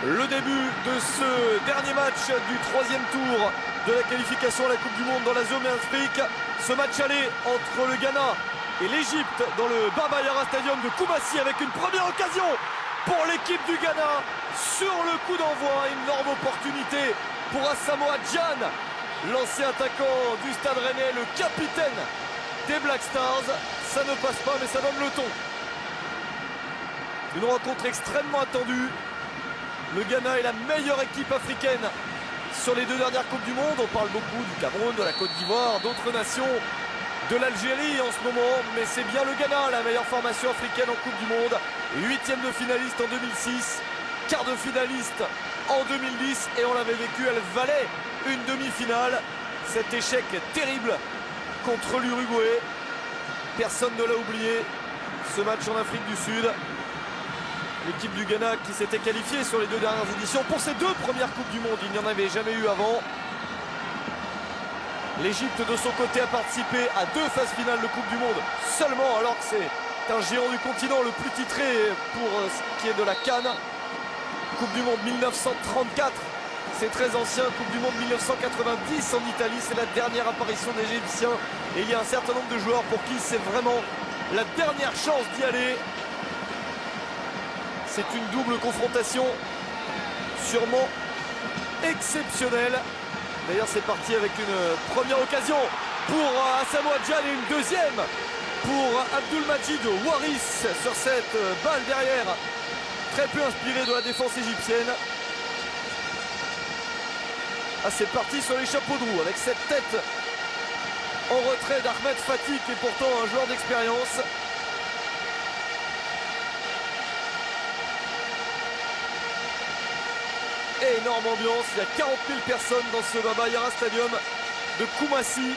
le début de ce dernier match du troisième tour de la qualification à la Coupe du Monde dans la zone Afrique. Ce match aller entre le Ghana et l'Égypte dans le Baba Yara Stadium de Koumassi avec une première occasion pour l'équipe du Ghana sur le coup d'envoi. Une énorme opportunité pour Asamoah Gyan, l'ancien attaquant du Stade Rennais, le capitaine des Black Stars. Ça ne passe pas, mais ça donne le ton. Une rencontre extrêmement attendue. Le Ghana est la meilleure équipe africaine sur les deux dernières Coupes du Monde. On parle beaucoup du Cameroun, de la Côte d'Ivoire, d'autres nations, de l'Algérie en ce moment. Mais c'est bien le Ghana, la meilleure formation africaine en Coupe du Monde. 8e de finaliste en 2006, quart de finaliste en 2010. Et on l'avait vécu, elle valait une demi-finale. Cet échec terrible contre l'Uruguay. Personne ne l'a oublié. Ce match en Afrique du Sud. L'équipe du Ghana qui s'était qualifiée sur les deux dernières éditions pour ses deux premières Coupes du Monde. Il n'y en avait jamais eu avant. L'Égypte de son côté a participé à deux phases finales de Coupe du Monde seulement, alors que c'est un géant du continent, le plus titré pour ce qui est de la CAN. Coupe du Monde 1934, c'est très ancien. Coupe du Monde 1990 en Italie, c'est la dernière apparition des Égyptiens. Et il y a un certain nombre de joueurs pour qui c'est vraiment la dernière chance d'y aller. C'est une double confrontation sûrement exceptionnelle. D'ailleurs, c'est parti avec une première occasion pour Asamoah Gyan et une deuxième pour Abdulmajid Waris sur cette balle derrière. Très peu inspiré de la défense égyptienne. Ah, c'est parti sur les chapeaux de roue avec cette tête en retrait d'Ahmed Fati, qui est pourtant un joueur d'expérience. Énorme ambiance, il y a 40 000 personnes dans ce Baba Yara Stadium de Koumassi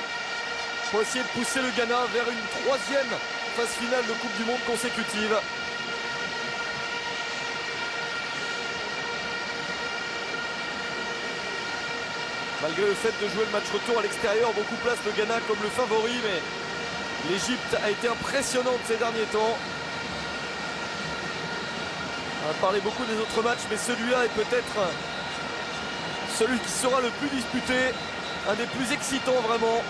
pour essayer de pousser le Ghana vers une troisième phase finale de Coupe du Monde consécutive. Malgré le fait de jouer le match retour à l'extérieur, beaucoup placent le Ghana comme le favori, mais l'Égypte a été impressionnante ces derniers temps. On a parlé beaucoup des autres matchs, mais celui-là est peut-être celui qui sera le plus disputé, un des plus excitants vraiment.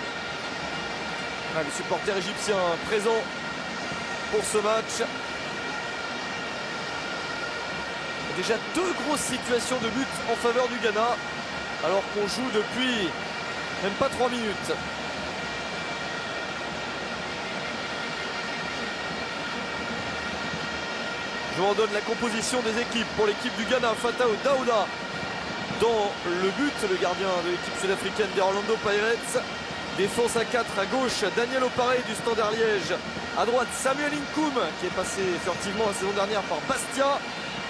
Ah, les supporters égyptiens présents pour ce match. Il y a déjà deux grosses situations de but en faveur du Ghana, alors qu'on joue depuis même pas 3 minutes. Je vous en donne la composition des équipes. Pour l'équipe du Ghana, Fatao Daouda dans le but, le gardien de l'équipe sud-africaine des Orlando Pirates. Défense à 4 à gauche, Daniel Oparé du Standard Liège. À droite, Samuel Inkoum qui est passé furtivement la saison dernière par Bastia.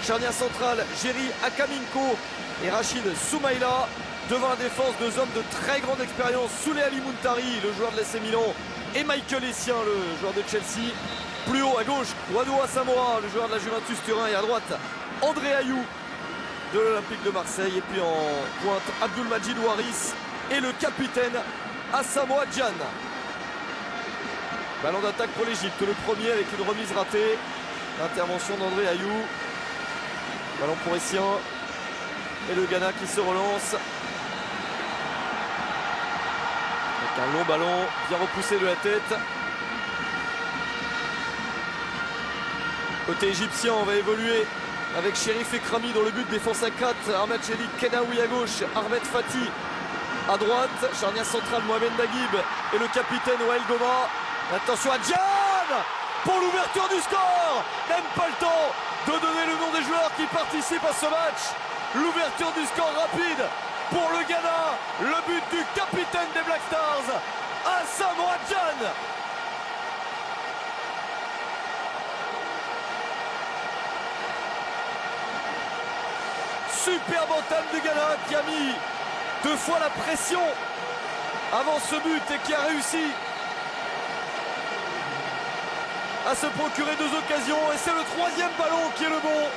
Charnière centrale, Jerry Akaminko et Rachid Soumaïla. Devant la défense, deux hommes de très grande expérience, Souley Ali Muntari, le joueur de l'AC Milan, et Michael Essien, le joueur de Chelsea. Plus haut à gauche, Wadou Asamoah, le joueur de la Juventus Turin, et à droite, André Ayou de l'Olympique de Marseille. Et puis en pointe, Abdulmajid Waris et le capitaine Asamoah Gyan. Ballon d'attaque pour l'Égypte, le premier avec une remise ratée. Intervention d'André Ayou. Ballon pour Essien. Et le Ghana qui se relance. Avec un long ballon, bien repoussé de la tête. Côté égyptien, on va évoluer avec Chérif Ekrami dans le but, défense à 4, Ahmed Chelik Kenaoui à gauche, Ahmed Fati à droite, charnière centrale Mohamed Naguib et le capitaine Wael Goma. Attention à Gyan pour l'ouverture du score. Même pas le temps de donner le nom des joueurs qui participent à ce match. L'ouverture du score rapide pour le Ghana, le but du capitaine des Black Stars, Asamoah Gyan. Superbe entame du Ghana qui a mis deux fois la pression avant ce but et qui a réussi à se procurer deux occasions. Et c'est le troisième ballon qui est le bon.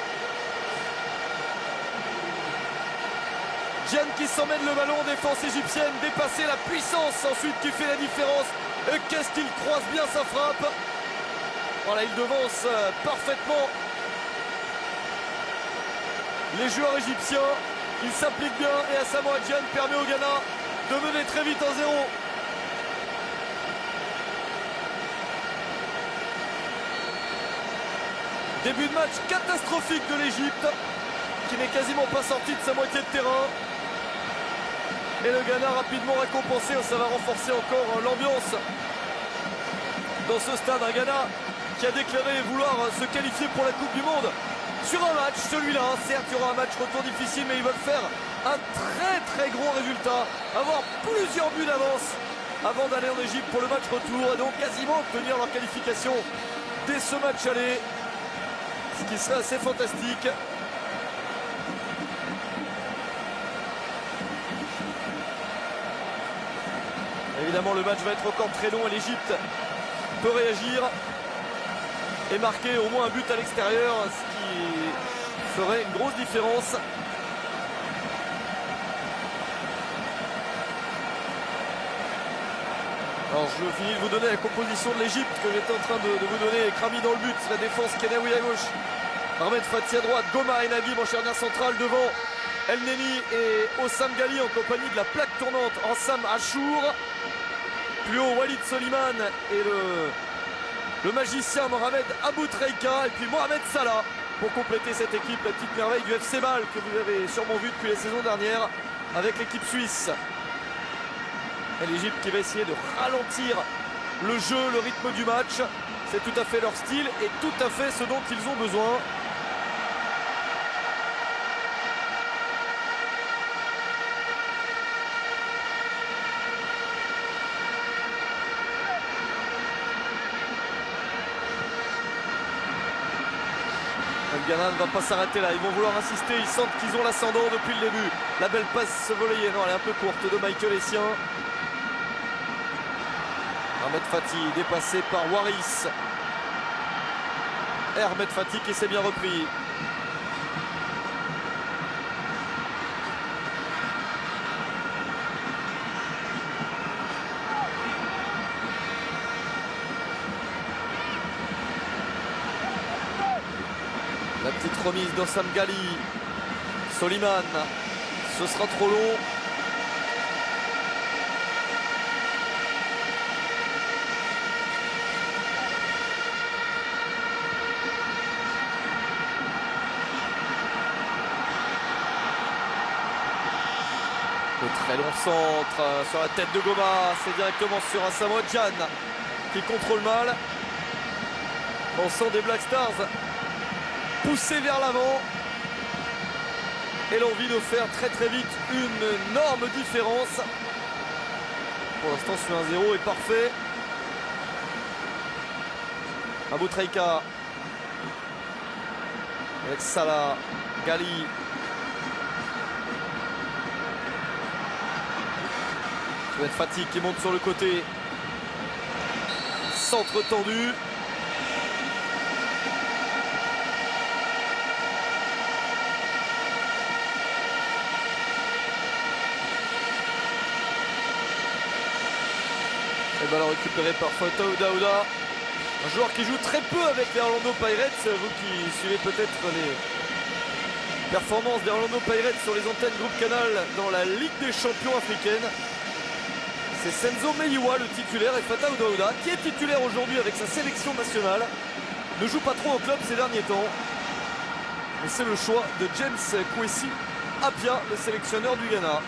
Gyan qui s'emmène le ballon en défense égyptienne, dépasser la puissance ensuite qui fait la différence. Et qu'est-ce qu'il croise bien sa frappe. Voilà, il devance parfaitement les joueurs égyptiens. Ils s'appliquent bien et Asamoah Gyan permet au Ghana de mener très vite 1-0. Début de match catastrophique de l'Égypte, qui n'est quasiment pas sorti de sa moitié de terrain. Et le Ghana rapidement récompensé, ça va renforcer encore l'ambiance dans ce stade. Un Ghana qui a déclaré vouloir se qualifier pour la Coupe du Monde sur un match, celui-là. Certes, il y aura un match retour difficile, mais ils veulent faire un très gros résultat, avoir plusieurs buts d'avance avant d'aller en Égypte pour le match retour et donc quasiment obtenir leur qualification dès ce match aller. Ce qui serait assez fantastique. Évidemment, le match va être encore très long et l'Égypte peut réagir et marquer au moins un but à l'extérieur, ce qui ferait une grosse différence. Alors je finis de vous donner la composition de l'Égypte que j'étais en train de vous donner. Krami dans le but, la défense Kenaoui à gauche, Ahmed Fati à droite, Goma et Nagib en charnière centrale devant El Neni et Ossam Ghali en compagnie de la plaque tournante Ansam Achour. Plus haut Walid Soliman et le magicien Mohamed Aboutreika et puis Mohamed Salah pour compléter cette équipe, la petite merveille du FC Bâle que vous avez sûrement vu depuis la saison dernière avec l'équipe suisse. Et l'Égypte qui va essayer de ralentir le jeu, le rythme du match. C'est tout à fait leur style et tout à fait ce dont ils ont besoin. Le Ghana ne va pas s'arrêter là, ils vont vouloir insister, ils sentent qu'ils ont l'ascendant depuis le début. La belle passe volée, non elle est un peu courte de Michael Essien. Ahmed Fati dépassé par Waris. Ahmed Fati qui s'est bien repris. La petite remise d'Ossam Ghali. Soliman. Ce sera trop long. Le très long centre sur la tête de Goma. C'est directement sur Asamoah Gyan qui contrôle mal. On sent des Black Stars poussés vers l'avant. Et l'envie de faire très vite une énorme différence. Pour l'instant, ce 1-0 est parfait. Aboutreika avec Salah, Ghali. Fati qui monte sur le côté. Centre tendu. Et ballon récupéré par Fataou Daouda. Un joueur qui joue très peu avec les Orlando Pirates. Vous qui suivez peut-être les performances des Orlando Pirates sur les antennes Groupe Canal dans la Ligue des champions africaine. C'est Senzo Meyiwa le titulaire et Fataou Daouda qui est titulaire aujourd'hui avec sa sélection nationale. Ne joue pas trop au club ces derniers temps. Et c'est le choix de James Kwesi Appiah, le sélectionneur du Ghana.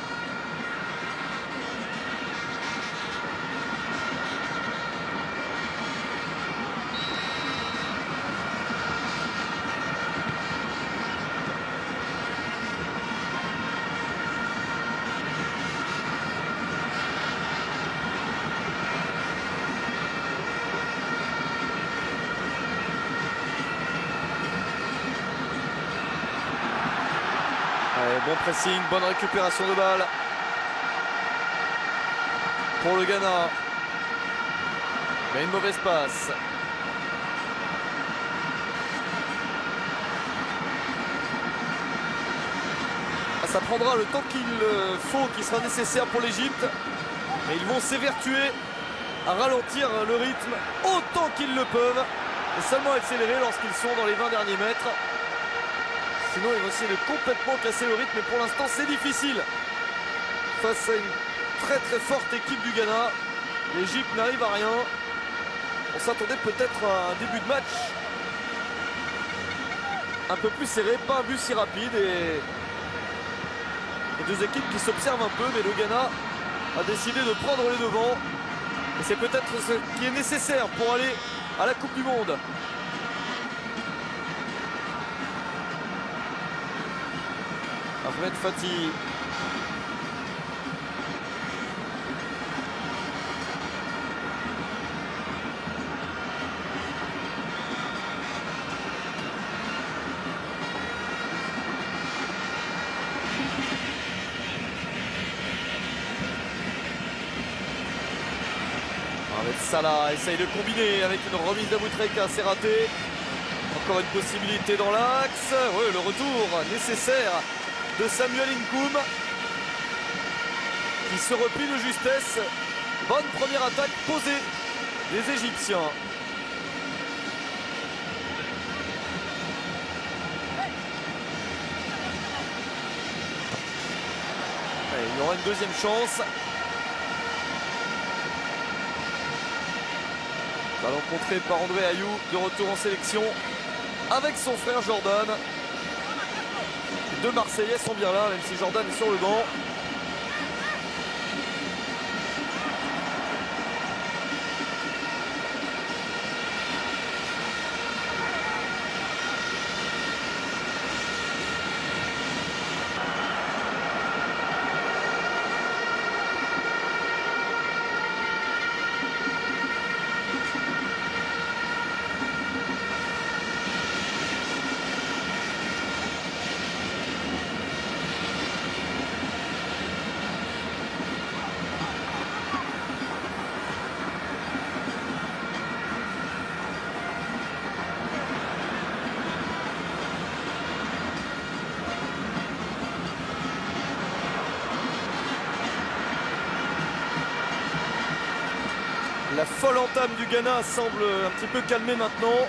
Bon pressing, bonne récupération de balle pour le Ghana. Mais une mauvaise passe. Ça prendra le temps qu'il faut, qui sera nécessaire pour l'Égypte. Mais ils vont s'évertuer à ralentir le rythme autant qu'ils le peuvent. Et seulement accélérer lorsqu'ils sont dans les 20 derniers mètres. Sinon, ils vont essayer de complètement casser le rythme, mais pour l'instant, c'est difficile. Face à une très très forte équipe du Ghana, l'Égypte n'arrive à rien. On s'attendait peut-être à un début de match un peu plus serré, pas un but si rapide, et les deux équipes qui s'observent un peu, mais le Ghana a décidé de prendre les devants. Et c'est peut-être ce qui est nécessaire pour aller à la Coupe du Monde. Ahmed Fati. Salah essaye de combiner avec une remise d'Aboutreka, c'est raté. Encore une possibilité dans l'axe. Oui, le retour nécessaire de Samuel Nkoum qui se replie de justesse. Bonne première attaque posée des Égyptiens. Allez, il y aura une deuxième chance. Ballon contré par André Ayou, de retour en sélection avec son frère Jordan. Les deux Marseillais sont bien là, même si Jordan est sur le banc. La folle entame du Ghana semble un petit peu calmée maintenant.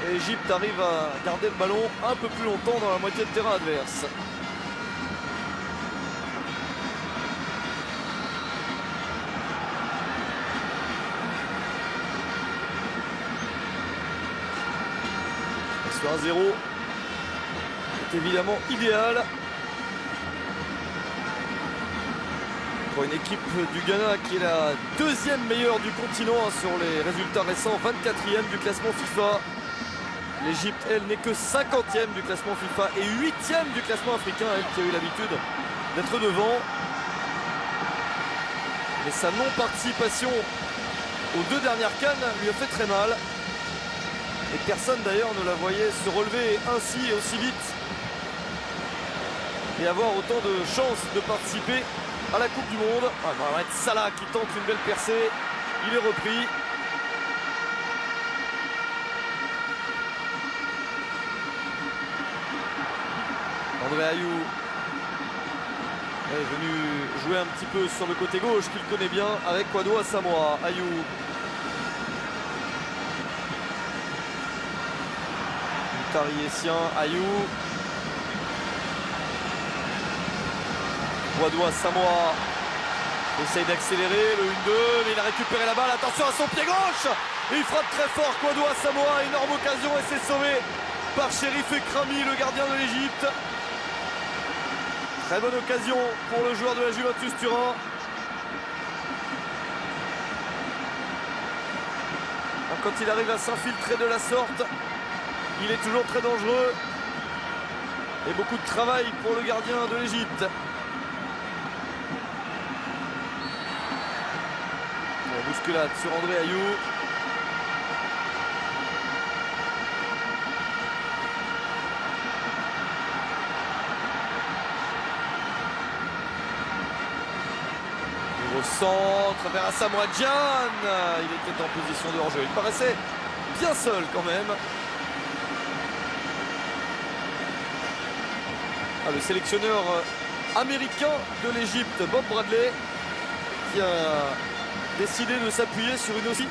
Et l'Égypte arrive à garder le ballon un peu plus longtemps dans la moitié de terrain adverse. Sur un 0, c'est évidemment idéal pour une équipe du Ghana qui est la deuxième meilleure du continent sur les résultats récents, 24e du classement FIFA. L'Égypte, elle, n'est que 50e du classement FIFA et 8e du classement africain, elle qui a eu l'habitude d'être devant. Mais sa non-participation aux deux dernières CAN lui a fait très mal. Et personne d'ailleurs ne la voyait se relever ainsi et aussi vite et avoir autant de chances de participer à la Coupe du Monde. Mohamed Salah qui tente une belle percée, il est repris. André Ayou est venu jouer un petit peu sur le côté gauche qu'il connaît bien avec Kwadwo Asamoah. Ayou. Tariessien, Ayou. Kwadwo Asamoah essaye d'accélérer le 1-2, mais il a récupéré la balle. Attention à son pied gauche. Et il frappe très fort Kwadwo Asamoah. Énorme occasion et c'est sauvé par Chérif Ekrami, le gardien de l'Égypte. Très bonne occasion pour le joueur de la Juventus Turin. Quand il arrive à s'infiltrer de la sorte, il est toujours très dangereux. Et beaucoup de travail pour le gardien de l'Égypte. Bousculade sur André Ayou. Au centre vers Asamoah Gyan. Il était en position de hors-jeu. Il paraissait bien seul quand même. Le sélectionneur américain de l'Égypte, Bob Bradley, qui a décidé de s'appuyer sur une aussi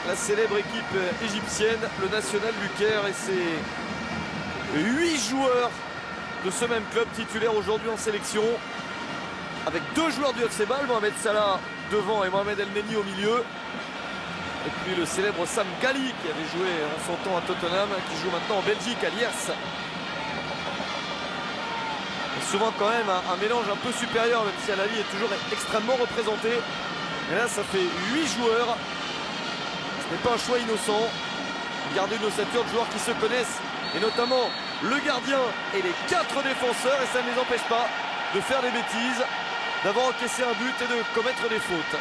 la célèbre équipe égyptienne, le National du Caire, et c'est 8 joueurs de ce même club titulaires aujourd'hui en sélection, avec 2 joueurs du FC Bâle, Mohamed Salah devant et Mohamed El Neni au milieu. Et puis le célèbre Sam Ghali qui avait joué en son temps à Tottenham, qui joue maintenant en Belgique à Liers. Souvent quand même un mélange un peu supérieur, même si Al-Ahly est toujours extrêmement représenté. Et là ça fait 8 joueurs. Ce n'est pas un choix innocent. Regardez une ossature de joueurs qui se connaissent, et notamment le gardien et les 4 défenseurs, et ça ne les empêche pas de faire des bêtises, d'avoir encaissé un but et de commettre des fautes.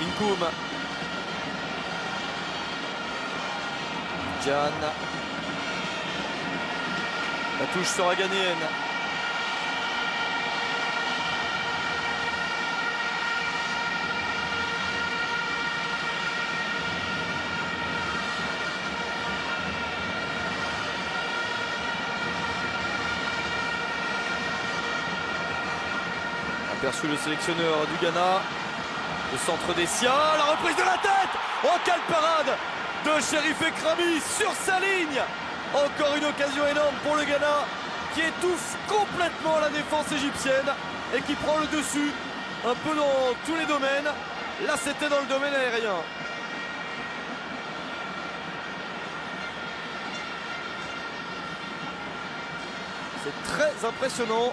Inkoum. Jan. La touche sera ghanéenne. Aperçu le sélectionneur du Ghana. Le centre des siens, la reprise de la tête. Oh, quelle parade de Chérif Ekrami sur sa ligne. Encore une occasion énorme pour le Ghana qui étouffe complètement la défense égyptienne et qui prend le dessus un peu dans tous les domaines. Là, c'était dans le domaine aérien. C'est très impressionnant.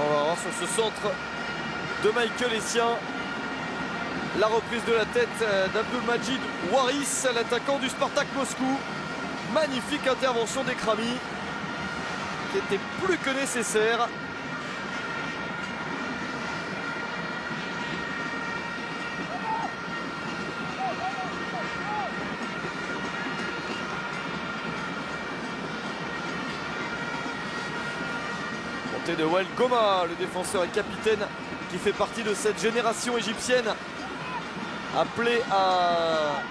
On va voir sur ce centre de Michael Essien la reprise de la tête d'Abdulmajid Waris, l'attaquant du Spartak Moscou. Magnifique intervention d'Ekrami qui était plus que nécessaire. De Wael Goma, le défenseur et capitaine qui fait partie de cette génération égyptienne appelée à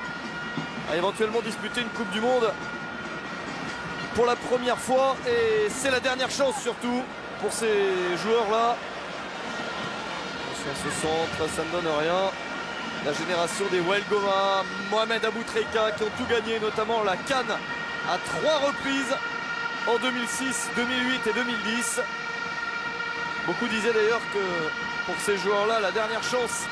éventuellement disputer une Coupe du Monde pour la première fois, et c'est la dernière chance surtout pour ces joueurs-là. Attention à ce centre, ça ne donne rien. La génération des Wael Goma, Mohamed Aboutrika qui ont tout gagné, notamment la CAN à 3 reprises en 2006, 2008 et 2010. Beaucoup disaient d'ailleurs que pour ces joueurs-là, la dernière chance,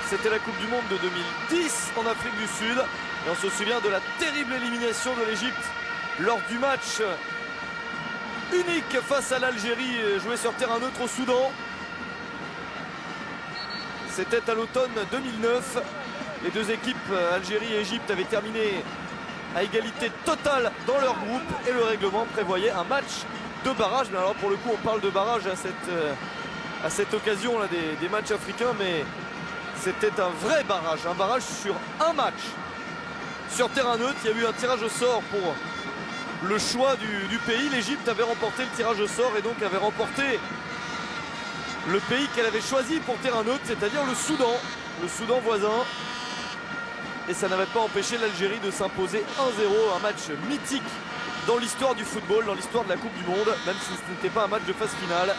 c'était la Coupe du Monde de 2010 en Afrique du Sud. Et on se souvient de la terrible élimination de l'Égypte lors du match unique face à l'Algérie, joué sur terrain neutre au Soudan. C'était à l'automne 2009. Les deux équipes, Algérie et Égypte, avaient terminé à égalité totale dans leur groupe et le règlement prévoyait un match de barrage. Mais alors pour le coup on parle de barrage à cette occasion là des matchs africains, mais c'était un vrai barrage, un barrage sur un match sur terrain neutre. Il y a eu un tirage au sort pour le choix du pays. L'Égypte avait remporté le tirage au sort et donc avait remporté le pays qu'elle avait choisi pour terrain neutre, c'est-à-dire le Soudan voisin. Et ça n'avait pas empêché l'Algérie de s'imposer 1-0, un match mythique dans l'histoire du football, dans l'histoire de la Coupe du Monde, même si ce n'était pas un match de phase finale.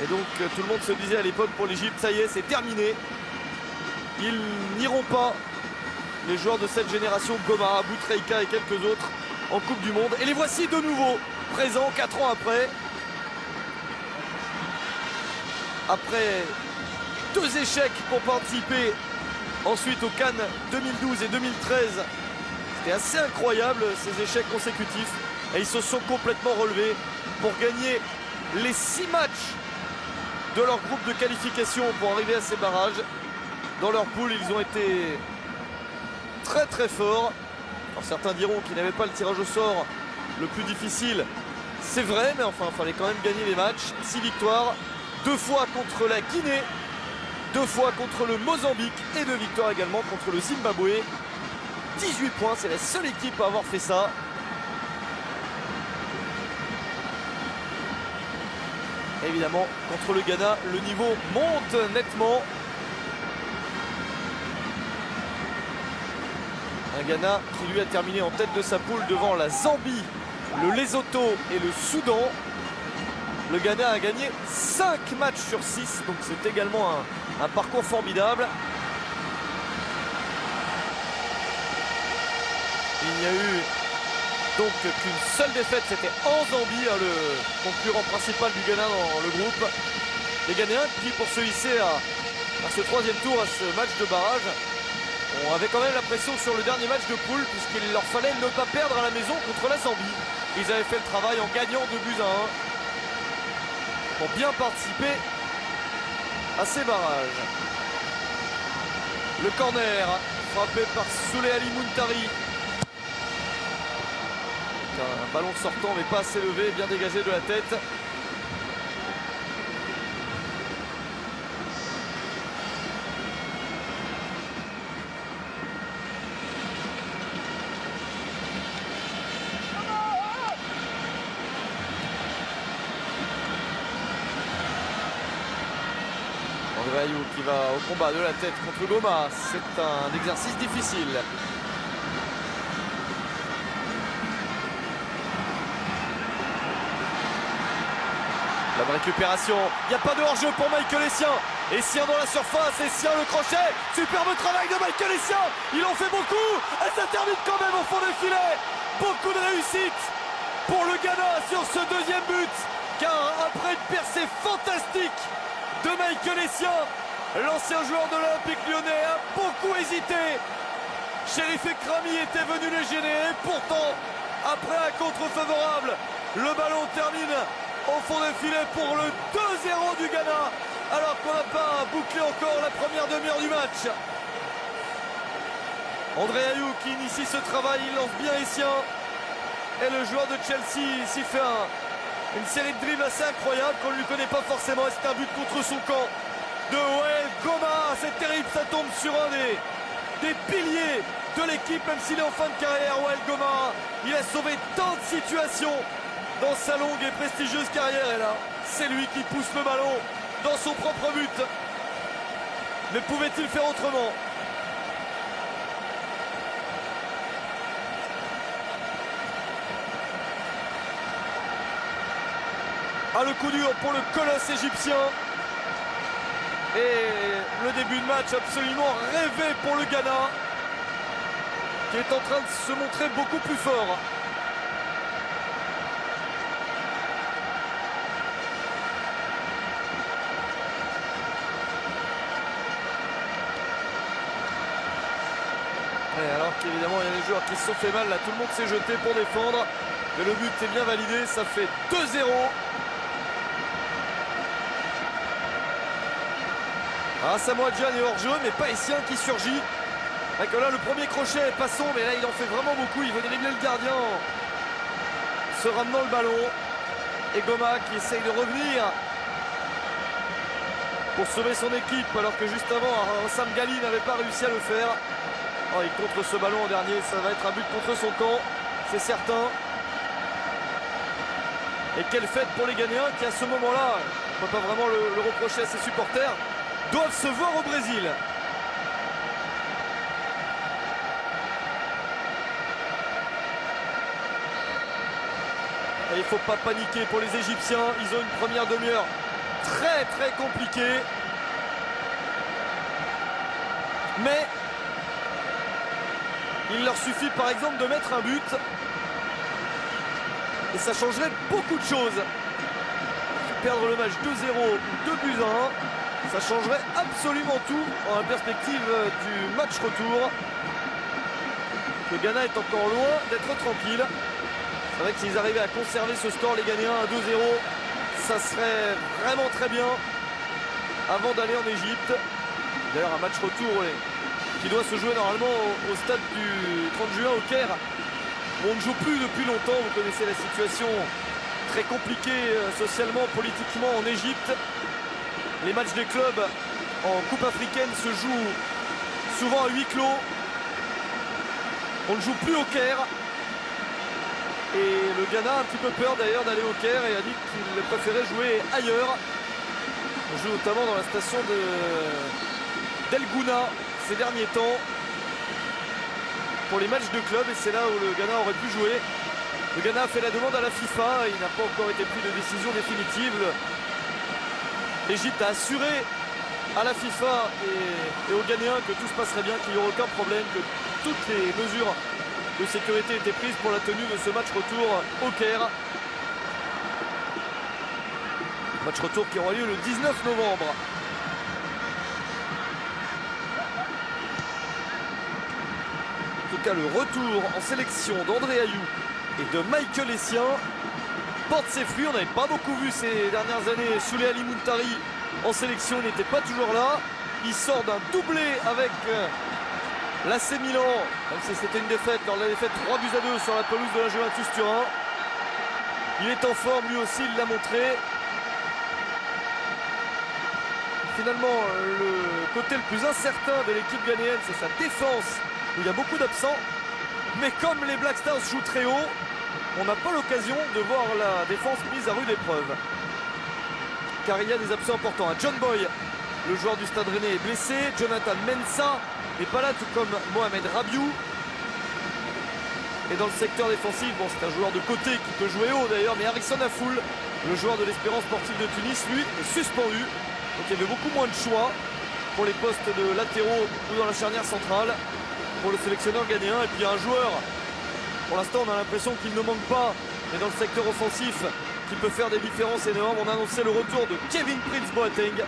Et donc tout le monde se disait à l'époque pour l'Égypte, ça y est, c'est terminé. Ils n'iront pas, les joueurs de cette génération, Goma, Aboutrika et quelques autres, en Coupe du Monde. Et les voici de nouveau présents 4 ans après. Après 2 échecs pour participer ensuite aux Cannes 2012 et 2013. C'était assez incroyable ces échecs consécutifs. Et ils se sont complètement relevés pour gagner les 6 matchs de leur groupe de qualification pour arriver à ces barrages. Dans leur poule, ils ont été très très forts. Alors certains diront qu'ils n'avaient pas le tirage au sort le plus difficile. C'est vrai, mais enfin, il fallait quand même gagner les matchs. 6 victoires, 2 fois contre la Guinée, 2 fois contre le Mozambique et 2 victoires également contre le Zimbabwe. 18 points, c'est la seule équipe à avoir fait ça. Évidemment, contre le Ghana, le niveau monte nettement. Un Ghana qui lui a terminé en tête de sa poule devant la Zambie, le Lesotho et le Soudan. Le Ghana a gagné 5 matchs sur 6, donc c'est également un parcours formidable. Il n'y a eu donc qu'une seule défaite, c'était en Zambie, le concurrent principal du Ghana dans le groupe. Les Ghanéens qui, pour se hisser à ce troisième tour, à ce match de barrage, on avait quand même la pression sur le dernier match de poule, puisqu'il leur fallait ne pas perdre à la maison contre la Zambie. Ils avaient fait le travail en gagnant 2-1 pour bien participer à ces barrages. Le corner frappé par Souley Ali Muntari. Un ballon sortant mais pas assez levé, bien dégagé de la tête. André Ayew qui va au combat de la tête contre Goma. C'est un exercice difficile. La récupération, il n'y a pas de hors-jeu pour Michael Essien. Essien dans la surface, Essien le crochet. Superbe travail de Michael Essien. Ils ont fait beaucoup et ça termine quand même au fond des filets. Beaucoup de réussite pour le Ghana sur ce deuxième but. Car après une percée fantastique de Michael Essien, l'ancien joueur de l'Olympique Lyonnais a beaucoup hésité. Chérif Ekrami était venu les gêner. Et pourtant, après un contre favorable, le ballon termine au fond des filets pour le 2-0 du Ghana, alors qu'on n'a pas bouclé encore la première demi-heure du match. André Ayew qui initie ce travail, il lance bien Essien. Et le joueur de Chelsea ici fait une série de dribbles assez incroyable qu'on ne lui connaît pas forcément. C'est un but contre son camp de Wael Goma. C'est terrible, ça tombe sur un des piliers de l'équipe, même s'il est en fin de carrière. Wael Goma, il a sauvé tant de situations dans sa longue et prestigieuse carrière, et là, c'est lui qui pousse le ballon dans son propre but. Mais pouvait-il faire autrement? Le coup dur pour le colosse égyptien. Et le début de match absolument rêvé pour le Ghana, qui est en train de se montrer beaucoup plus fort. Alors qu'évidemment il y a des joueurs qui se sont fait mal, là tout le monde s'est jeté pour défendre, mais le but est bien validé, ça fait 2-0. Samoa Gyan est hors jeu, mais pas Essien qui surgit. Avec là le premier crochet est passant, mais là il en fait vraiment beaucoup, il veut dribbler le gardien en se ramenant le ballon. Et Goma qui essaye de revenir pour sauver son équipe, alors que juste avant Sam Gali n'avait pas réussi à le faire. Il contre ce ballon en dernier, ça va être un but contre son camp, c'est certain. Et quelle fête pour les Ghanéens qui à ce moment-là, on ne peut pas vraiment le reprocher à ses supporters, doivent se voir au Brésil. Et il ne faut pas paniquer pour les Égyptiens, ils ont une première demi-heure très très compliquée. Mais il leur suffit par exemple de mettre un but et ça changerait beaucoup de choses. Perdre le match 2-0 ou 2-1, ça changerait absolument tout en la perspective du match retour. Le Ghana est encore loin d'être tranquille. C'est vrai que s'ils arrivaient à conserver ce score, les Ghanéens à 2-0, ça serait vraiment très bien avant d'aller en Égypte. D'ailleurs un match retour qui doit se jouer normalement au stade du 30 juin au Caire. On ne joue plus depuis longtemps, vous connaissez la situation très compliquée socialement, politiquement en Égypte. Les matchs des clubs en Coupe africaine se jouent souvent à huis clos. On ne joue plus au Caire. Et le Ghana a un petit peu peur d'ailleurs d'aller au Caire et a dit qu'il préférait jouer ailleurs. On joue notamment dans la station d'El Gouna ces derniers temps pour les matchs de club, et c'est là où le Ghana aurait pu jouer. Le Ghana a fait la demande à la FIFA, il n'a pas encore été pris de décision définitive. L'Égypte a assuré à la FIFA et aux Ghanéens que tout se passerait bien, qu'il n'y aurait aucun problème, que toutes les mesures de sécurité étaient prises pour la tenue de ce match retour au Caire. Match retour qui aura lieu le 19 novembre. En tout cas, le retour en sélection d'André Ayou et de Michael Essien porte ses fruits. On n'avait pas beaucoup vu ces dernières années Souley Ali Muntari en sélection, il n'était pas toujours là. Il sort d'un doublé avec l'AC Milan, même si c'était une défaite, lors de la défaite 3-2 sur la pelouse de la Juventus Turin. Il est en forme, lui aussi, il l'a montré. Finalement, le côté le plus incertain de l'équipe ghanéenne, c'est sa défense, où il y a beaucoup d'absents. Mais comme les Black Stars jouent très haut, on n'a pas l'occasion de voir la défense mise à rude épreuve. Car il y a des absents importants. John Boy, le joueur du Stade Rennais, est blessé. Jonathan Mensah n'est pas là, tout comme Mohamed Rabiou. Et dans le secteur défensif, bon, c'est un joueur de côté qui peut jouer haut d'ailleurs, mais Harrison Afoul, le joueur de l'Espérance sportive de Tunis, lui, est suspendu. Donc il y avait beaucoup moins de choix pour les postes de latéraux ou dans la charnière centrale pour le sélectionneur ghanéen. Et puis un joueur, pour l'instant on a l'impression qu'il ne manque pas, mais dans le secteur offensif, qui peut faire des différences énormes. On a annoncé le retour de Kevin Prince Boateng,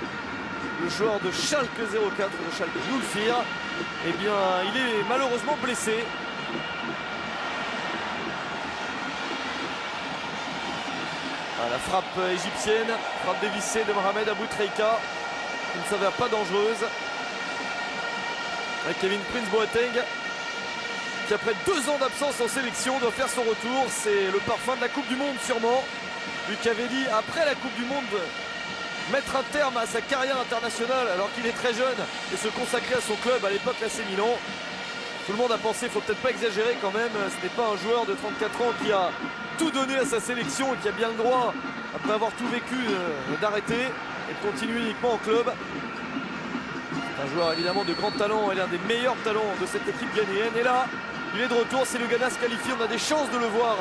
le joueur de Schalke 04, de Schalke 04. Eh bien, il est malheureusement blessé. Ah, la frappe égyptienne, frappe dévissée de Mohamed Aboutrika, qui ne s'avère pas dangereuse. Avec Kevin Prince Boateng, qui après 2 ans d'absence en sélection doit faire son retour. C'est le parfum de la Coupe du Monde sûrement. Lui qui avait dit après la Coupe du Monde mettre un terme à sa carrière internationale alors qu'il est très jeune et se consacrer à son club, à l'époque l'AC Milan. Tout le monde a pensé, il ne faut peut-être pas exagérer quand même, ce n'est pas un joueur de 34 ans qui a tout donné à sa sélection et qui a bien le droit, après avoir tout vécu, d'arrêter et de continuer uniquement en club. C'est un joueur évidemment de grand talent et l'un des meilleurs talents de cette équipe ghanéenne. Et là, il est de retour, si le Ghana se qualifie, on a des chances de le voir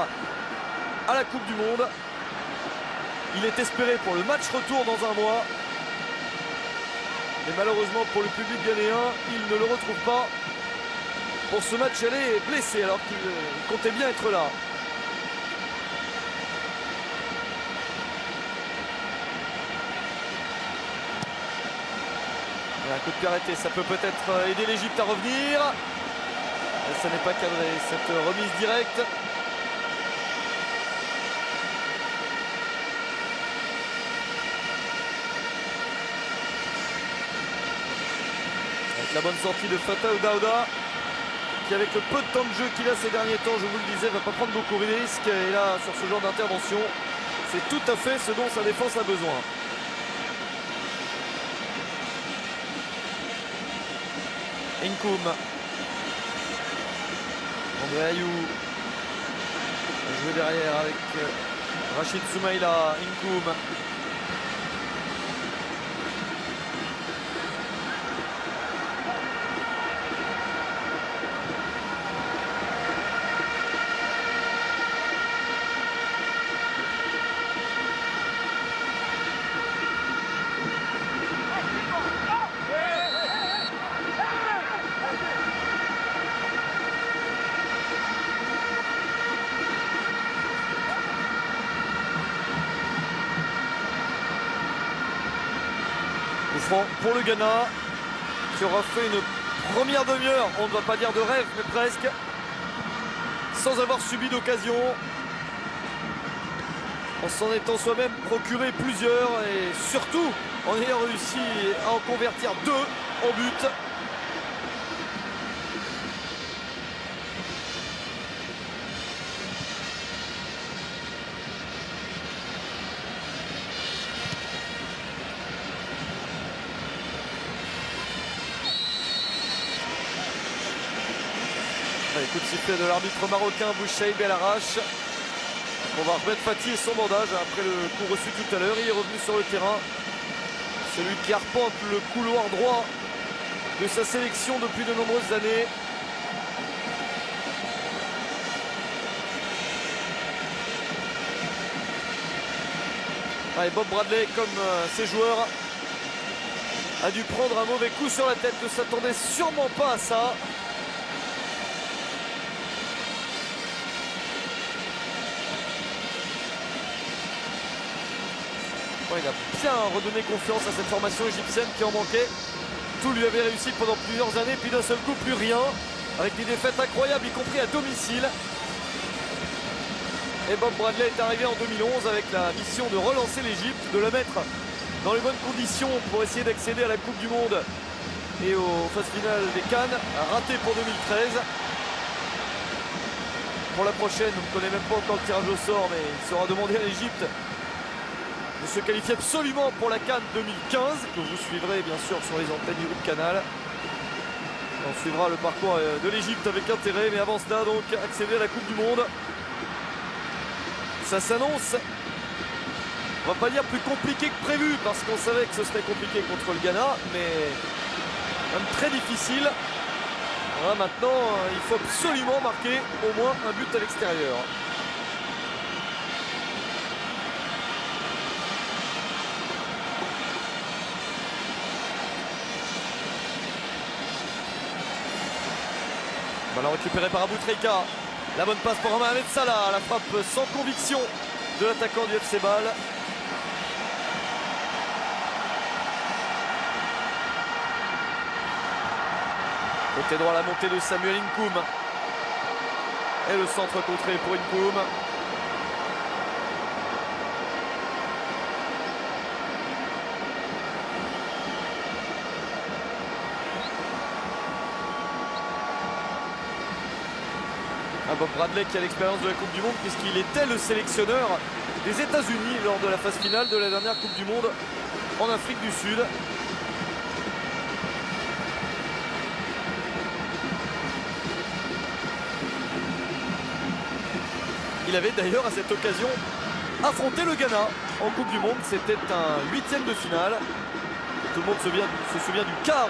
à la Coupe du Monde. Il est espéré pour le match retour dans un mois. Mais malheureusement pour le public ghanéen, il ne le retrouve pas. Pour ce match, elle est blessé alors qu'il comptait bien être là. Et un coup de pied arrêté, ça peut peut-être aider l'Égypte à revenir. Et ça n'est pas cadré, cette remise directe. Avec la bonne sortie de Fataou Daouda, qui avec le peu de temps de jeu qu'il a ces derniers temps, je vous le disais, va pas prendre beaucoup de risques. Et là, sur ce genre d'intervention, c'est tout à fait ce dont sa défense a besoin. Nkoum. André Ayou. Jouer derrière avec Rachid Soumaïla. Nkoum. Pour le Ghana, qui aura fait une première demi-heure, on ne va pas dire de rêve, mais presque, sans avoir subi d'occasion, en s'en étant soi-même procuré plusieurs et surtout en ayant réussi à en convertir 2 en but. Coup de sifflet de l'arbitre marocain Bouchaïb El Arach. On va remettre Fati et son bandage après le coup reçu tout à l'heure. Il est revenu sur le terrain. Celui qui arpente le couloir droit de sa sélection depuis de nombreuses années. Et Bob Bradley, comme ses joueurs, a dû prendre un mauvais coup sur la tête. Ne s'attendait sûrement pas à ça. Il a bien redonné confiance à cette formation égyptienne qui en manquait. Tout lui avait réussi pendant plusieurs années, puis d'un seul coup plus rien, avec des défaites incroyables, y compris à domicile. Et Bob Bradley est arrivé en 2011 avec la mission de relancer l'Égypte, de la mettre dans les bonnes conditions pour essayer d'accéder à la Coupe du Monde et aux phases finales des Cannes. Raté pour 2013. Pour la prochaine, on ne connaît même pas encore le tirage au sort, mais il sera demandé à l'Égypte de se qualifier absolument pour la Cannes 2015, que vous suivrez bien sûr sur les antennes du groupe Canal. On suivra le parcours de l'Égypte avec intérêt, mais avant cela, donc, accéder à la Coupe du Monde. Ça s'annonce, on va pas dire plus compliqué que prévu, parce qu'on savait que ce serait compliqué contre le Ghana, mais quand même très difficile. Voilà, maintenant, il faut absolument marquer au moins un but à l'extérieur. Ballon récupéré par Abou Treika. La bonne passe pour Mohamed Salah. La frappe sans conviction de l'attaquant du FC Bâle. Côté droit, la montée de Samuel Nkoum. Et le centre contré pour Nkoum. Bob Bradley qui a l'expérience de la Coupe du Monde puisqu'il était le sélectionneur des États-Unis lors de la phase finale de la dernière Coupe du Monde en Afrique du Sud. Il avait d'ailleurs à cette occasion affronté le Ghana en Coupe du Monde. C'était un 8e de finale. Tout le monde se souvient du quart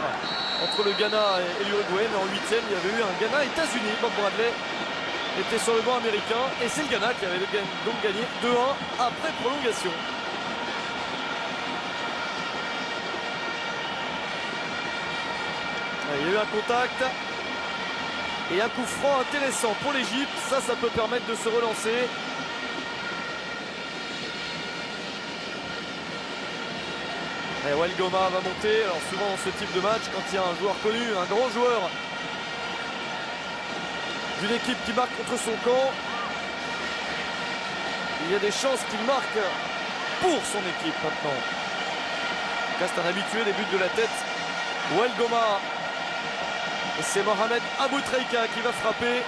entre le Ghana et l'Uruguay, mais en 8e il y avait eu un Ghana-États-Unis. Bob Bradley était sur le banc américain et c'est le Ghana qui avait donc gagné 2-1 après prolongation. Il y a eu un contact et un coup franc intéressant pour l'Égypte. Ça peut permettre de se relancer. Et Wael Goma va monter. Alors souvent dans ce type de match, quand il y a un joueur connu, un grand joueur d'une équipe qui marque contre son camp, il y a des chances qu'il marque pour son équipe maintenant. C'est un habitué des buts de la tête. Wael Goma. Et c'est Mohamed Abou Treika qui va frapper.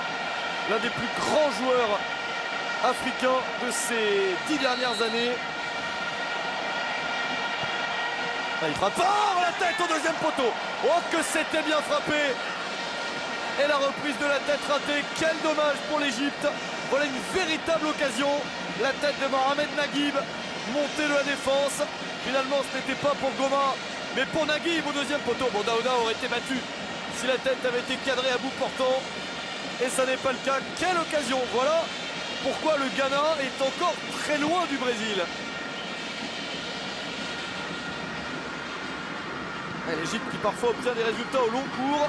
L'un des plus grands joueurs africains de ces 10 dernières années. Il frappe la tête au deuxième poteau. Oh que c'était bien frappé. Et la reprise de la tête ratée, quel dommage pour l'Égypte. Voilà une véritable occasion. La tête de Mohamed Naguib, montée de la défense. Finalement ce n'était pas pour Goma, mais pour Naguib au deuxième poteau. Bon, Daouda aurait été battu si la tête avait été cadrée à bout portant. Et ça n'est pas le cas. Quelle occasion. Voilà pourquoi le Ghana est encore très loin du Brésil. L'Égypte qui parfois obtient des résultats au long cours.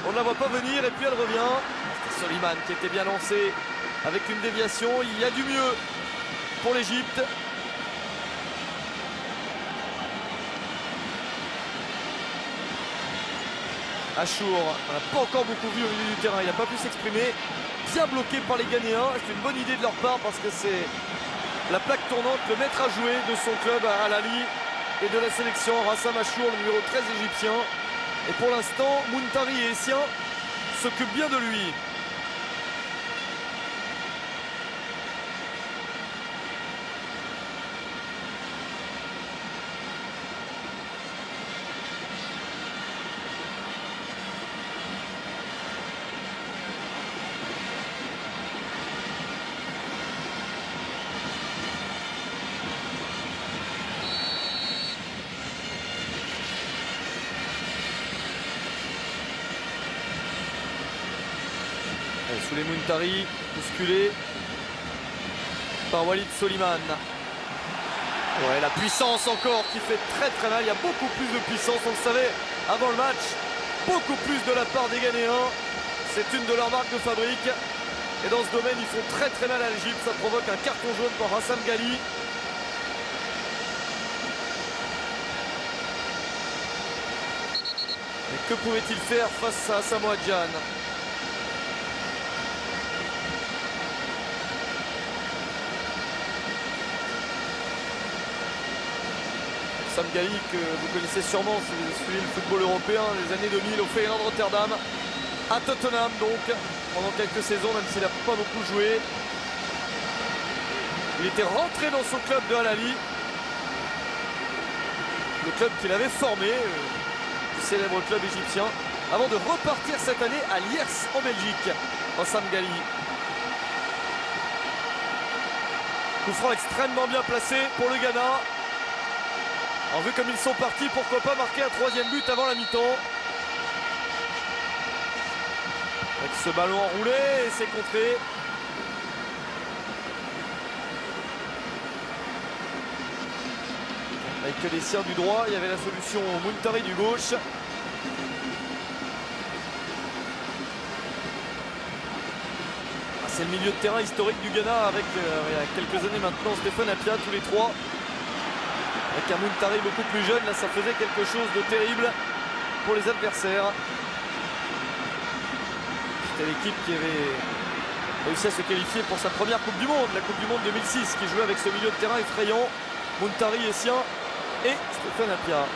On ne la voit pas venir et puis elle revient. C'est Soliman qui était bien lancé avec une déviation. Il y a du mieux pour l'Égypte. Achour, on n'a pas encore beaucoup vu au milieu du terrain. Il n'a pas pu s'exprimer. Bien bloqué par les Ghanéens. C'est une bonne idée de leur part parce que c'est la plaque tournante, le maître à jouer de son club à Al-Ahly et de la sélection. Rassam Achour, le numéro 13 égyptien. Et pour l'instant, Muntari et Essien s'occupent bien de lui. Souleymane Muntari, bousculé par Walid Soliman. Ouais, la puissance encore qui fait très très mal. Il y a beaucoup plus de puissance, on le savait avant le match. Beaucoup plus de la part des Ghanéens. C'est une de leurs marques de fabrique. Et dans ce domaine, ils font très très mal à l'Égypte. Ça provoque un carton jaune pour Hassam Ghali. Mais que pouvait-il faire face à Samoa Gyan? Hassam Ghali, que vous connaissez sûrement si vous suivez le football européen des années 2000 au Feyenoord Rotterdam, à Tottenham donc, pendant quelques saisons, même s'il n'a pas beaucoup joué. Il était rentré dans son club de Al Ahly, le club qu'il avait formé, le célèbre club égyptien, avant de repartir cette année à Lierse en Belgique. Hassam Ghali. Coup franc extrêmement bien placé pour le Ghana. En vue comme ils sont partis, pourquoi pas marquer un troisième but avant la mi-temps. Avec ce ballon enroulé et c'est contré. Avec que les siens du droit, il y avait la solution Muntari du gauche. C'est le milieu de terrain historique du Ghana avec, il y a quelques années maintenant, Stéphane Appiah, tous les trois. Avec un Muntari beaucoup plus jeune, là ça faisait quelque chose de terrible pour les adversaires. C'était l'équipe qui avait réussi à se qualifier pour sa première Coupe du Monde, la Coupe du Monde 2006, qui jouait avec ce milieu de terrain effrayant. Muntari, Essien et Stéphane Appiah.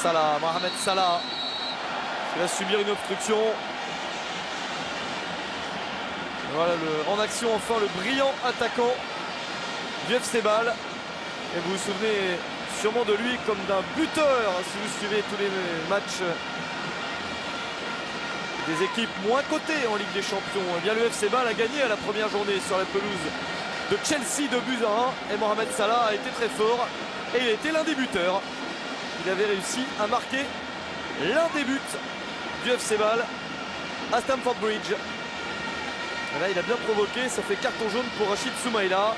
Salah, Mohamed Salah, qui va subir une obstruction. Voilà en action enfin le brillant attaquant du FC Bâle. Et vous vous souvenez sûrement de lui comme d'un buteur si vous suivez tous les matchs des équipes moins cotées en Ligue des Champions. Eh bien, le FC Bâle a gagné à la première journée sur la pelouse de Chelsea 2-1 et Mohamed Salah a été très fort et il a été l'un des buteurs. Il avait réussi à marquer l'un des buts du FC Bâle à Stamford Bridge. Et là, il a bien provoqué, ça fait carton jaune pour Rachid Soumaïla.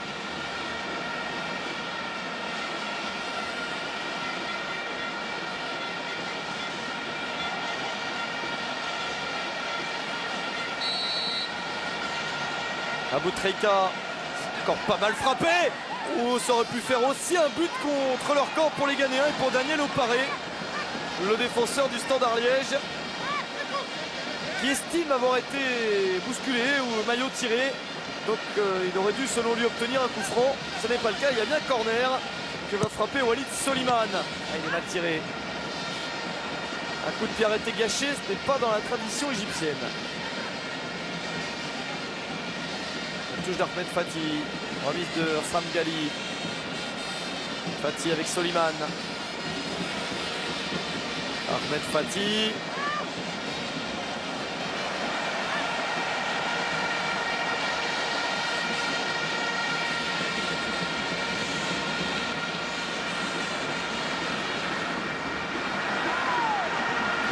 Aboutrika, encore pas mal frappé. Oh, ça aurait pu faire aussi un but contre leur camp pour les Ghanéens et pour Daniel Oparé, le défenseur du Standard Liège, qui estime avoir été bousculé ou maillot tiré. Donc il aurait dû selon lui obtenir un coup franc. Ce n'est pas le cas, il y a bien corner que va frapper Walid Soliman. Ah, il est mal tiré. Un coup de pied arrêté gâché, ce n'est pas dans la tradition égyptienne. La touche d'Ahmed Fati, remise de Hassam Ghali. Fati avec Soliman. Ahmed Fati.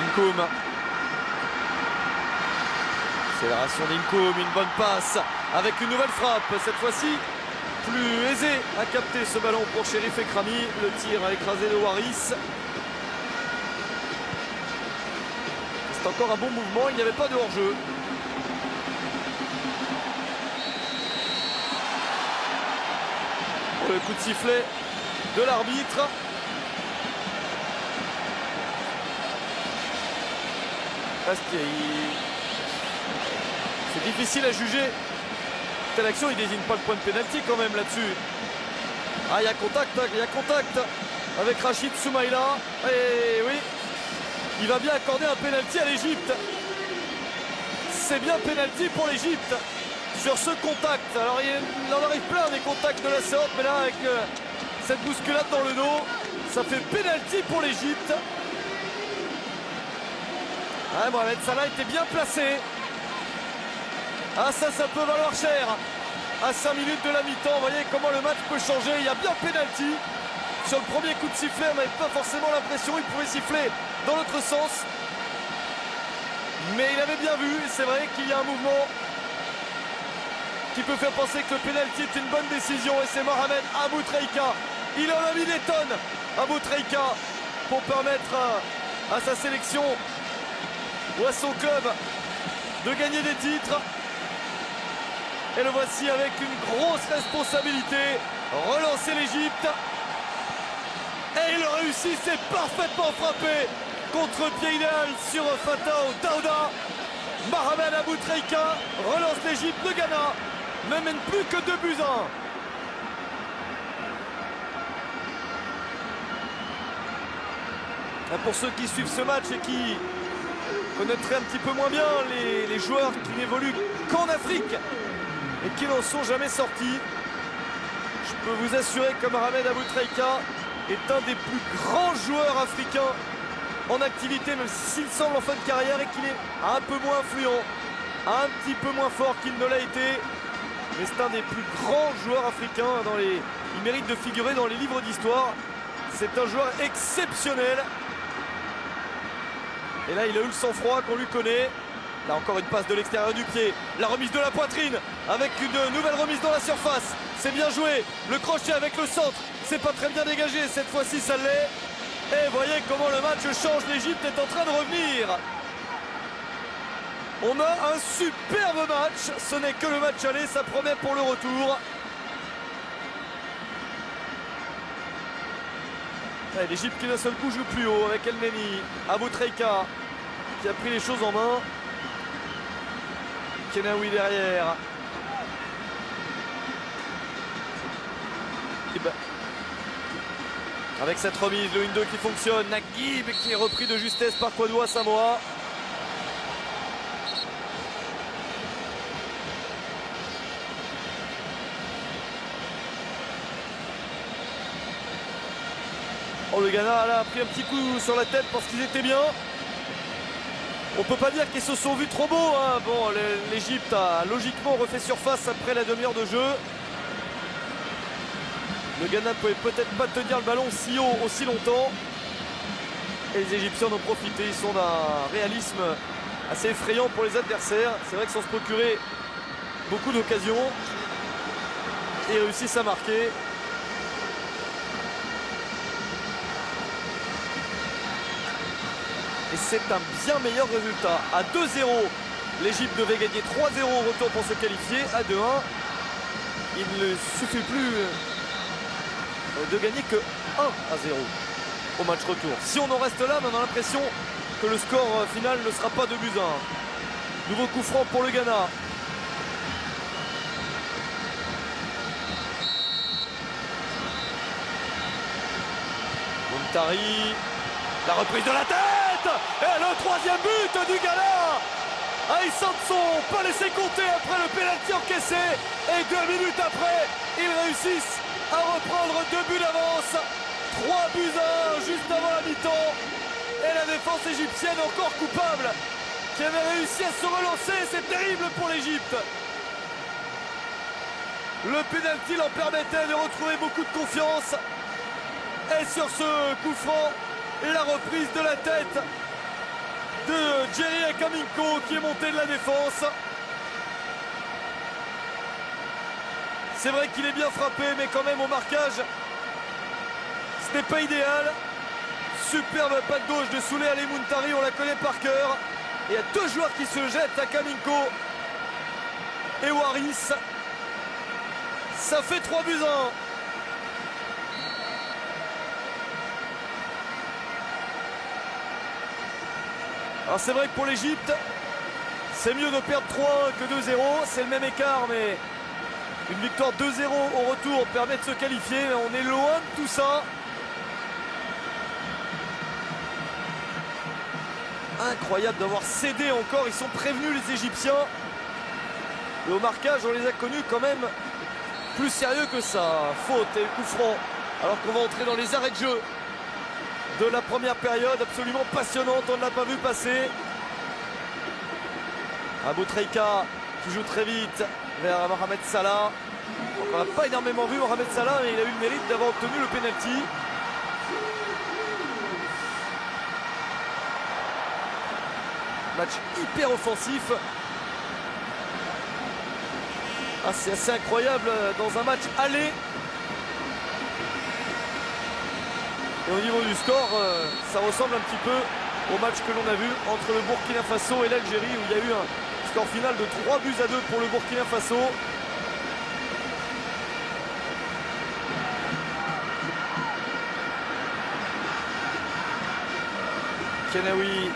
Inkoum. Accélération d'Inkoum, une bonne passe avec une nouvelle frappe. Cette fois-ci, plus aisé à capter ce ballon pour Chérif Ekrami. Le tir a écrasé de Waris. C'est encore un bon mouvement, il n'y avait pas de hors-jeu. Le coup de sifflet de l'arbitre. C'est difficile à juger. Telle action, il désigne pas le point de pénalty quand même là-dessus. Ah, il y a contact, avec Rachid Soumaïla. Et oui, il va bien accorder un pénalty à l'Égypte. C'est bien pénalty pour l'Égypte sur ce contact. Alors il en arrive plein des contacts de la sorte, mais là avec cette bousculade dans le dos, ça fait pénalty pour l'Égypte. Ah, Mohamed Salah était bien placé. Ah, ça peut valoir cher. À 5 minutes de la mi-temps, vous voyez comment le match peut changer. Il y a bien pénalty Sur le premier coup de sifflet, on n'avait pas forcément l'impression, il pouvait siffler dans l'autre sens. Mais il avait bien vu, c'est vrai qu'il y a un mouvement qui peut faire penser que le pénalty est une bonne décision. Et c'est Mohamed Aboutrika. Il en a mis des tonnes, Aboutrika, pour permettre à sa sélection ou à son club de gagner des titres. Et le voici avec une grosse responsabilité. Relancer l'Égypte. Et il réussit, c'est parfaitement frappé contre le pied idéal sur Fatao Daouda. Mohamed Aboutrika relance l'Égypte. Le Ghana ne mène plus que 2-1. Pour ceux qui suivent ce match et qui connaîtraient un petit peu moins bien les joueurs qui n'évoluent qu'en Afrique et qui n'en sont jamais sortis, je peux vous assurer que Mohamed Aboutrika est un des plus grands joueurs africains en activité, même s'il semble en fin de carrière et qu'il est un peu moins influent, un petit peu moins fort qu'il ne l'a été. Mais c'est un des plus grands joueurs africains. Il mérite de figurer dans les livres d'histoire. C'est un joueur exceptionnel. Et là, il a eu le sang-froid qu'on lui connaît. Là, encore une passe de l'extérieur du pied. La remise de la poitrine avec une nouvelle remise dans la surface. C'est bien joué. Le crochet avec le centre. C'est pas très bien dégagé. Cette fois-ci, ça l'est. Et voyez comment le match change. L'Égypte est en train de revenir. On a un superbe match. Ce n'est que le match aller. Ça promet pour le retour. L'Égypte qui d'un seul coup joue plus haut avec El Neni. Aboutrika qui a pris les choses en main. Kenaoui derrière. Avec cette remise, le 1-2 qui fonctionne. Naguib qui est repris de justesse par Kwadwo Samoa. Oh, le Ghana là, a pris un petit coup sur la tête parce qu'ils étaient bien. On peut pas dire qu'ils se sont vus trop beaux, hein. Bon, l'Égypte a logiquement refait surface après la demi-heure de jeu. Le Ghana ne pouvait peut-être pas tenir le ballon si haut aussi longtemps. Et les Égyptiens en ont profité. Ils sont d'un réalisme assez effrayant pour les adversaires. C'est vrai qu'ils sont se procurer beaucoup d'occasions. Et ils réussissent à marquer. Et c'est un bien meilleur résultat. À 2-0, l'Égypte devait gagner 3-0 au retour pour se qualifier. À 2-1, il ne suffit plus de gagner que 1-0 au match retour. Si on en reste là, on a l'impression que le score final ne sera pas 2-1. Nouveau coup franc pour le Ghana. Muntari, la reprise de la tête. Et le troisième but du Ghana. Ils s'en sont pas laissé compter après le pénalty encaissé. Et 2 minutes après, ils réussissent à reprendre 2 buts d'avance. 3-1 juste avant la mi-temps. Et la défense égyptienne encore coupable, qui avait réussi à se relancer. C'est terrible pour l'Égypte. Le pénalty leur permettait de retrouver beaucoup de confiance. Et sur ce coup franc, la reprise de la tête de Jerry Akaminko qui est monté de la défense. C'est vrai qu'il est bien frappé, mais quand même au marquage, ce n'est pas idéal. Superbe patte gauche de Souley Ali Muntari, on la connaît par cœur. Et il y a 2 joueurs qui se jettent, Akaminko et Waris. Ça fait 3-1. Alors c'est vrai que pour l'Égypte, c'est mieux de perdre 3-1 que 2-0. C'est le même écart, mais une victoire 2-0 au retour permet de se qualifier. Mais on est loin de tout ça. Incroyable d'avoir cédé encore. Ils sont prévenus les Égyptiens. Et au marquage, on les a connus quand même plus sérieux que ça. Faute et coup franc. Alors qu'on va entrer dans les arrêts de jeu de la première période, absolument passionnante, on ne l'a pas vu passer. Aboutrika qui joue très vite vers Mohamed Salah. On n'a pas énormément vu Mohamed Salah, mais il a eu le mérite d'avoir obtenu le pénalty. Match hyper offensif. Ah, c'est assez incroyable dans un match aller. Et au niveau du score, ça ressemble un petit peu au match que l'on a vu entre le Burkina Faso et l'Algérie, où il y a eu un score final de 3-2 pour le Burkina Faso. Kenaoui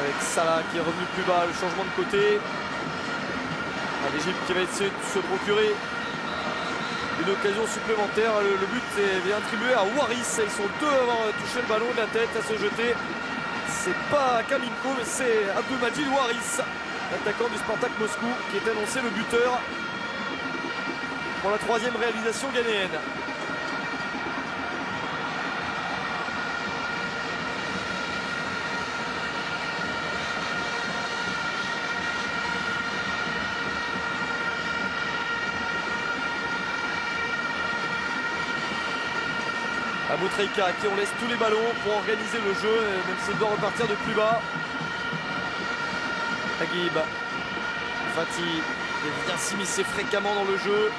avec Salah qui est revenu plus bas, le changement de côté. L'Égypte qui va essayer de se procurer une occasion supplémentaire. Le but est bien attribué à Waris. Ils sont deux à avoir touché le ballon de la tête, à se jeter. C'est pas Kaminko, mais c'est Abdelmajid Waris, l'attaquant du Spartak Moscou, qui est annoncé le buteur pour la troisième réalisation ghanéenne. Aboutrika à qui on laisse tous les ballons pour organiser le jeu, même s'il doit repartir de plus bas. Agib, Fati, il vient s'immiscer fréquemment dans le jeu.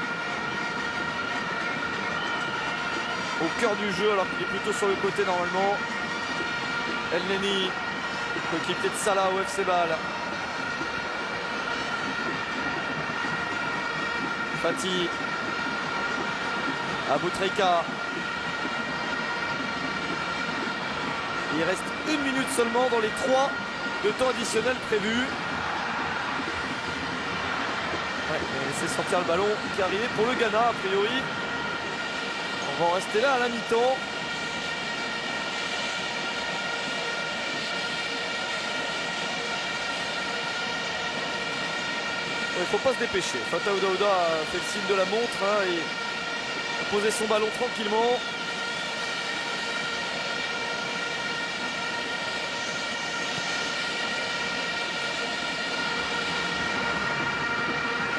Au cœur du jeu alors qu'il est plutôt sur le côté normalement. El Neni, coéquipier de Salah au FC Bâle. Fati, Aboutrika. Il reste 1 minute seulement dans les 3 de temps additionnel prévus. Ouais, on va laisser sortir le ballon qui est arrivé pour le Ghana a priori. On va en rester là à la mi-temps. Il ne faut pas se dépêcher. Fataou Daouda a fait le signe de la montre hein, et a posé son ballon tranquillement.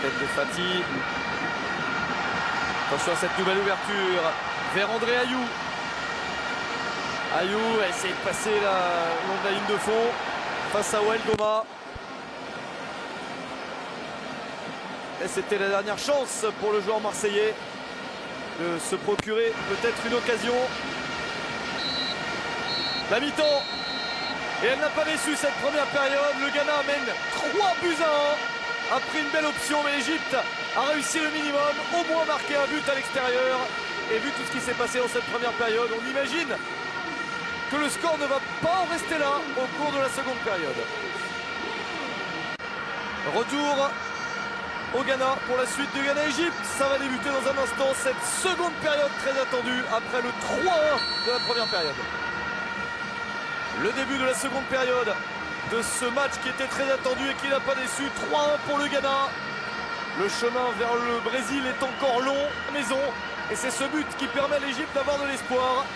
De Fati. Attention à cette nouvelle ouverture vers André Ayou. Ayou essaie de passer le long de la ligne de fond face à Wael Goma. Et c'était la dernière chance pour le joueur marseillais de se procurer peut-être une occasion. La mi-temps. Et elle n'a pas déçu cette première période. Le Ghana mène 3-1. A pris une belle option, mais l'Égypte a réussi le minimum, au moins marquer un but à l'extérieur. Et vu tout ce qui s'est passé dans cette première période, on imagine que le score ne va pas en rester là au cours de la seconde période. Retour au Ghana pour la suite du Ghana-Égypte. Ça va débuter dans un instant cette seconde période très attendue après le 3-1 de la première période. Le début de la seconde période de ce match qui était très attendu et qui n'a pas déçu. 3-1 pour le Ghana. Le chemin vers le Brésil est encore long à la maison. Et c'est ce but qui permet à l'Égypte d'avoir de l'espoir.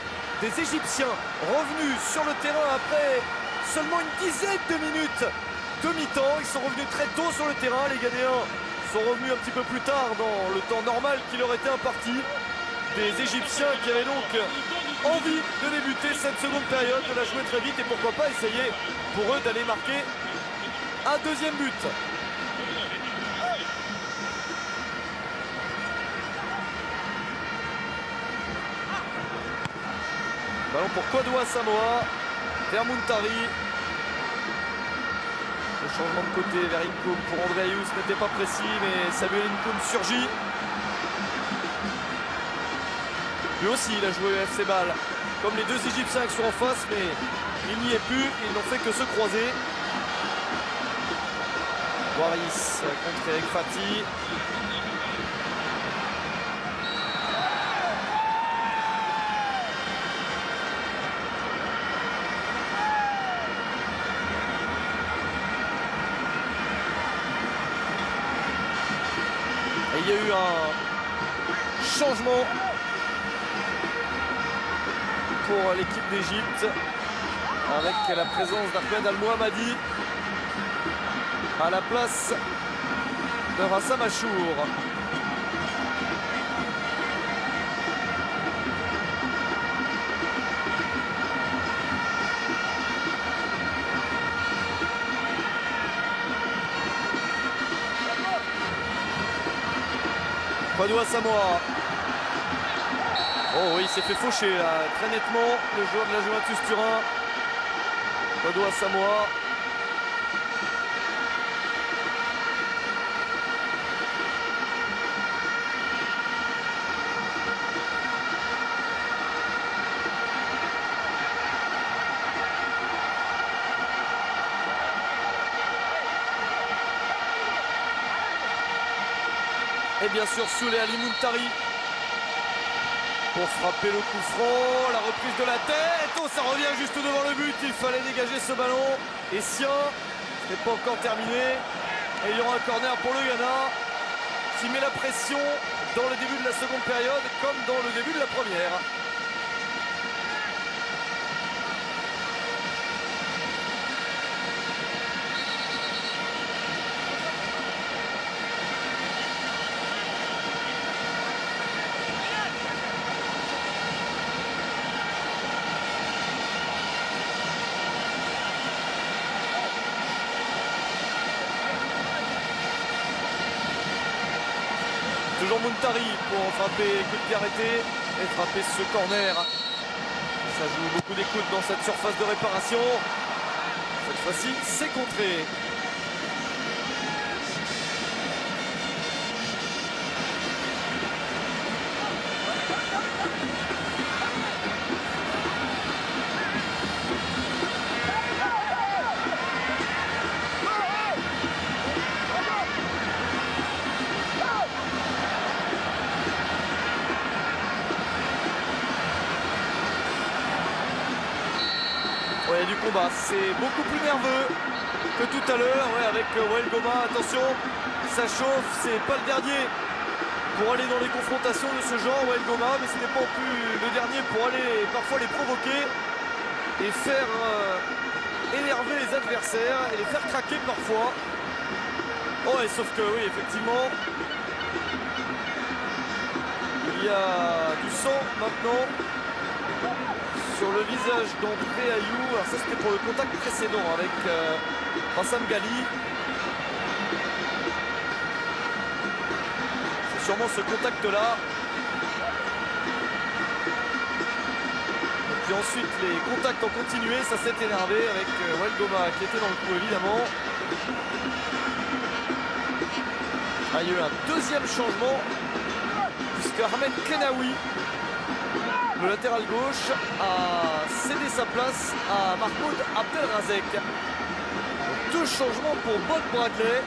Des Égyptiens revenus sur le terrain après seulement une dizaine de minutes de mi-temps. Ils sont revenus très tôt sur le terrain. Les Ghanéens sont revenus un petit peu plus tard dans le temps normal qui leur était imparti. Des Égyptiens qui avaient donc envie de débuter cette seconde période, de la jouer très vite et pourquoi pas essayer pour eux d'aller marquer un deuxième but. Ballon pour Kodwa Samoa vers Muntari. Le changement de côté vers Inkoum pour André Ayou, ce n'était pas précis mais Samuel Inkoum surgit. Lui aussi il a joué au FC Bâle comme les deux Égyptiens qui sont en face, mais il n'y est plus, ils n'ont fait que se croiser. Waris contre Eric Fati. Et il y a eu un changement pour l'équipe d'Égypte avec la présence d'Ahmed Al-Mohammadi à la place de Rassam Achour. Kwadwo Asamoah. Oh oui, il s'est fait faucher là, très nettement, le joueur de la Juventus Turin. Kwadwo Asamoah. Et bien sûr Souley Ali Muntari pour frapper le coup franc, la reprise de la tête, oh ça revient juste devant le but, il fallait dégager ce ballon. Et Essien, ce n'est pas encore terminé, et il y aura un corner pour le Ghana qui met la pression dans le début de la seconde période comme dans le début de la première. Toujours Muntari pour frapper, coup de pied arrêté et frapper ce corner. Ça joue beaucoup d'écoute dans cette surface de réparation. Cette fois-ci, c'est contré. Ouais, du combat, c'est beaucoup plus nerveux que tout à l'heure, ouais, avec Wael Goma. Attention, ça chauffe, c'est pas le dernier pour aller dans les confrontations de ce genre, Wael Goma, mais ce n'est pas non plus le dernier pour aller parfois les provoquer et faire énerver les adversaires et les faire craquer parfois. Oh, et sauf que oui, effectivement, il y a du sang maintenant sur le visage d'André Ayew. Alors ça c'était pour le contact précédent avec Bassam Ghali. C'est sûrement ce contact là. Et puis ensuite les contacts ont continué, ça s'est énervé avec Wael Goma qui était dans le coup évidemment. Ah, il y a eu un deuxième changement puisque Ahmed Kenaoui, le latéral gauche, a cédé sa place à Mahmoud Abdelrazek. Deux changements pour Bob Bradley.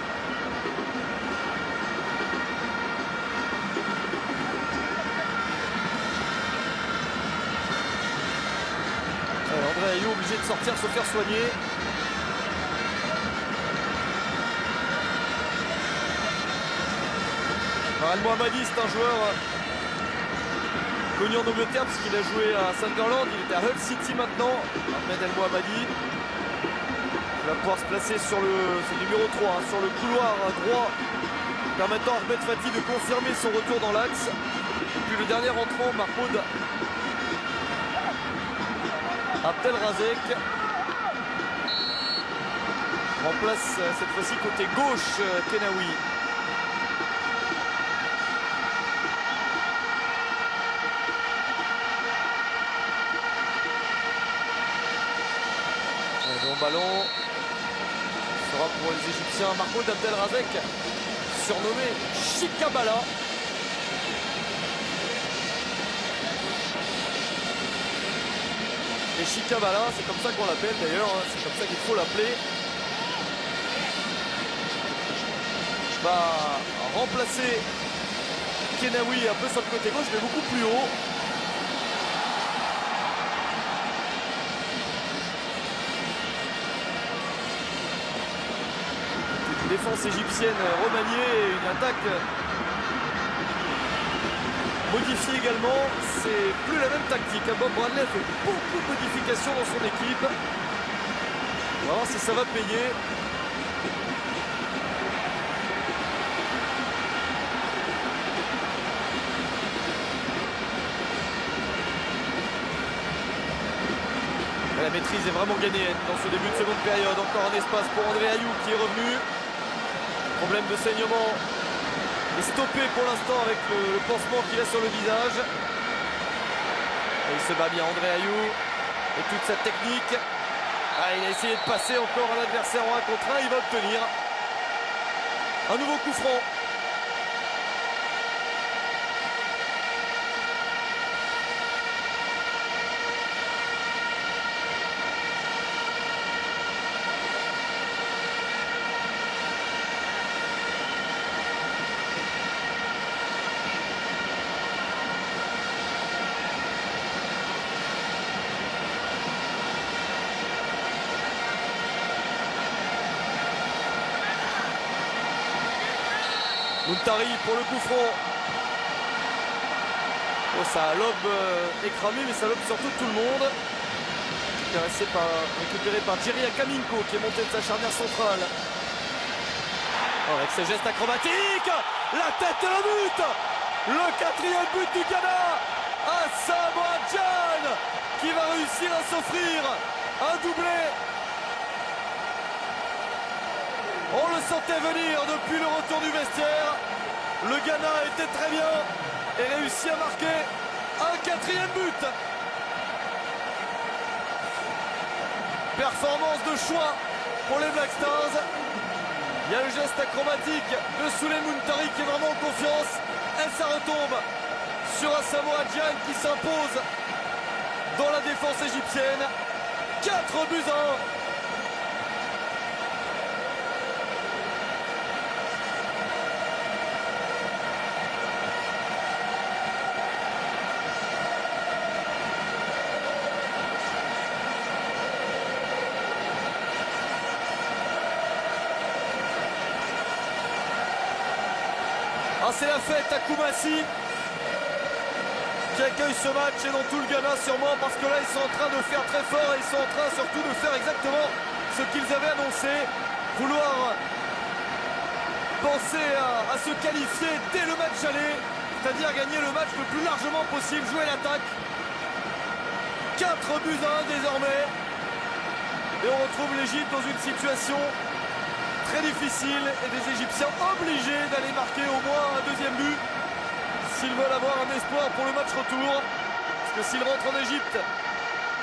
André Ayew obligé de sortir, se faire soigner. El Mohammadi, c'est un joueur connu en Angleterre parce qu'il a joué à Sunderland, il est à Hull City maintenant. Ahmed El Mohammadi il va pouvoir se placer sur le numéro 3, hein, sur le couloir droit, permettant à Ahmed Fati de confirmer son retour dans l'axe. Et puis le dernier entrant, Mahmoud Abdelrazek, remplace cette fois-ci côté gauche Kenaoui. Le ballon sera pour les Égyptiens. Mahmoud Abdelrazek, surnommé Chikabala. Et Chikabala, c'est comme ça qu'on l'appelle d'ailleurs, hein, c'est comme ça qu'il faut l'appeler. Va remplacer Kenaoui un peu sur le côté gauche, mais beaucoup plus haut. Défense égyptienne remaniée, une attaque modifiée également. C'est plus la même tactique. Bob Bradley fait beaucoup de modifications dans son équipe. On va voir si ça va payer. La maîtrise est vraiment gagnée dans ce début de seconde période. Encore un espace pour André Ayew qui est revenu. Problème de saignement est stoppé pour l'instant avec le pansement qu'il a sur le visage. Et il se bat bien, André Ayew, et toute sa technique. Ah, il a essayé de passer encore à l'adversaire en 1 contre 1, il va obtenir un nouveau coup franc. Muntari pour le coup franc. Oh, ça lobe écramé, mais ça lobe surtout tout le monde. Récupéré par Jerry Akaminko qui est monté de sa charnière centrale. Oh, avec ses gestes acrobatiques, la tête et le but. Le 4e but du Ghana. Asamoah Gyan qui va réussir à s'offrir un doublé. On le sentait venir depuis le retour du vestiaire. Le Ghana était très bien et réussit à marquer un 4e but. Performance de choix pour les Black Stars. Il y a le geste acrobatique de Souleymane Muntari qui est vraiment en confiance. Et ça retombe sur Asamoah Gyan qui s'impose dans la défense égyptienne. 4 buts à 1. Ah, c'est la fête à Koumassi qui accueille ce match et dans tout le Ghana sûrement, parce que là ils sont en train de faire très fort et ils sont en train surtout de faire exactement ce qu'ils avaient annoncé, vouloir penser à se qualifier dès le match aller, c'est-à-dire gagner le match le plus largement possible, jouer l'attaque. 4 buts à 1 désormais et on retrouve l'Égypte dans une situation très difficile et des Égyptiens obligés d'aller marquer au moins un 2e but s'ils veulent avoir un espoir pour le match retour. Parce que s'ils rentrent en Égypte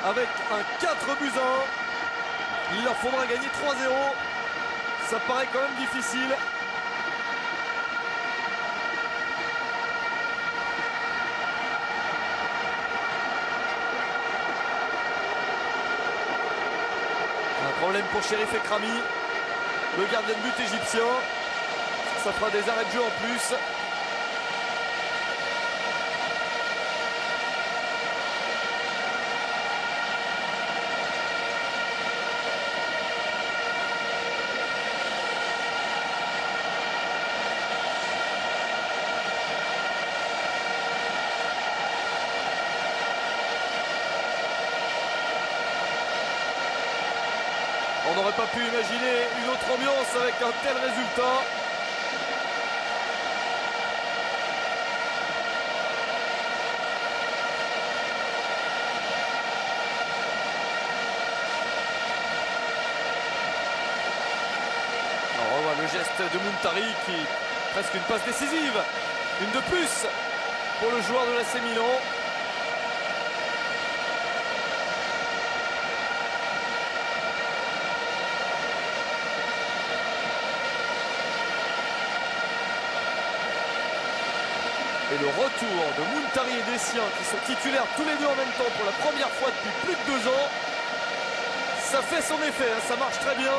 avec un 4 buts à 1, il leur faudra gagner 3-0. Ça paraît quand même difficile. Un problème pour Cherif Ekrami, le gardien de but égyptien. Ça fera des arrêts de jeu en plus. On n'aurait pas pu imaginer une autre ambiance avec un tel résultat. On revoit le geste de Muntari qui presque une passe décisive. Une de plus pour le joueur de l'AC Milan. Et le retour de Muntari et Dessien qui sont titulaires tous les deux en même temps pour la première fois depuis plus de 2 ans. Ça fait son effet, hein, ça marche très bien.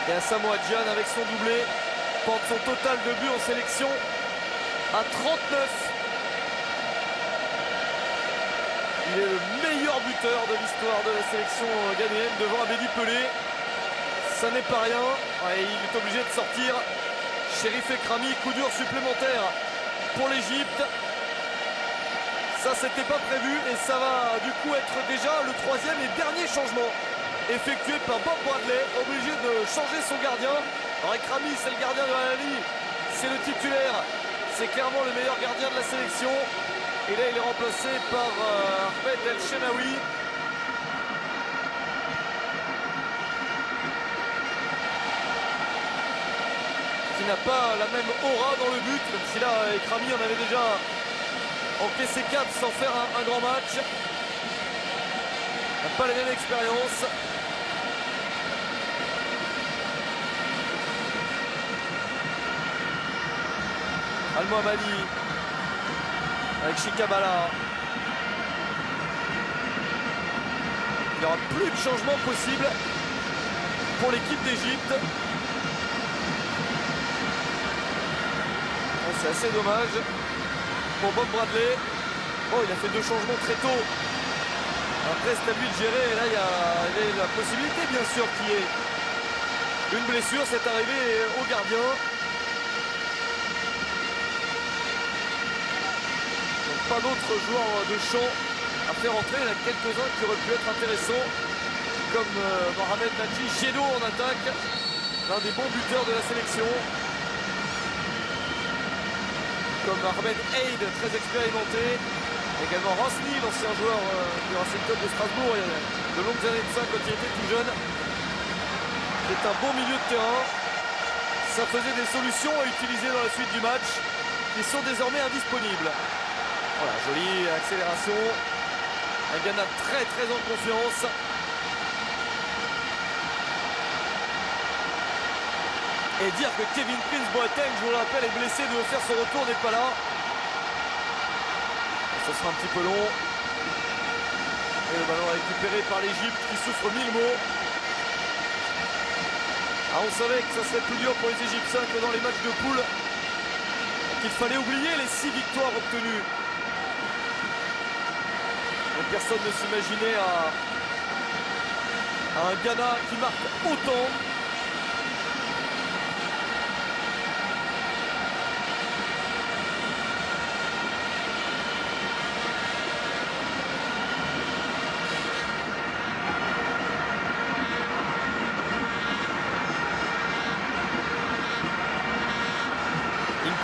Et Asamoah Gyan avec son doublé porte son total de buts en sélection à 39. Il est le meilleur buteur de l'histoire de la sélection ghanéenne devant Abedi Pelé. Ça n'est pas rien. Ouais, il est obligé de sortir. Cherif Ekrami, coup dur supplémentaire pour l'Égypte. Ça, c'était pas prévu et ça va du coup être déjà le 3e et dernier changement effectué par Bob Bradley, obligé de changer son gardien. Alors Ekrami, c'est le gardien de la Ligue, c'est le titulaire, c'est clairement le meilleur gardien de la sélection. Et là, il est remplacé par Ahmed El Shenaoui. Qui n'a pas la même aura dans le but, même si là, Ekrami en avait déjà encaissé 4 sans faire un grand match. N'a pas la même expérience. Al-Mohammadi avec Shikabala. Il n'y aura plus de changement possible pour l'équipe d'Égypte. C'est assez dommage pour Bob Bradley. Oh, il a fait 2 changements très tôt. Après, c'est à lui de gérer. Et là, il y a la possibilité, bien sûr, qu'il y ait une blessure. C'est arrivé au gardien. Donc, pas d'autres joueurs de champ à faire entrer. Il y en a quelques-uns qui auraient pu être intéressants, comme Mohamed Nadji Gédo en attaque, l'un des bons buteurs de la sélection. Comme Ahmed Eid, très expérimenté. Également Rosny, l'ancien joueur du Racing Club de Strasbourg, il y a de longues années de ça quand il était tout jeune. C'est un bon milieu de terrain. Ça faisait des solutions à utiliser dans la suite du match qui sont désormais indisponibles. Voilà, jolie accélération. Un Ghana très en confiance. Et dire que Kevin Prince Boateng, je vous le rappelle, est blessé, de faire son retour, n'est pas là. Ce sera un petit peu long. Et le ballon récupéré par l'Égypte qui souffre 1000 maux. Ah, on savait que ça serait plus dur pour les Égyptiens que dans les matchs de poule. Qu'il fallait oublier les 6 victoires obtenues. Et personne ne s'imaginait à un Ghana qui marque autant.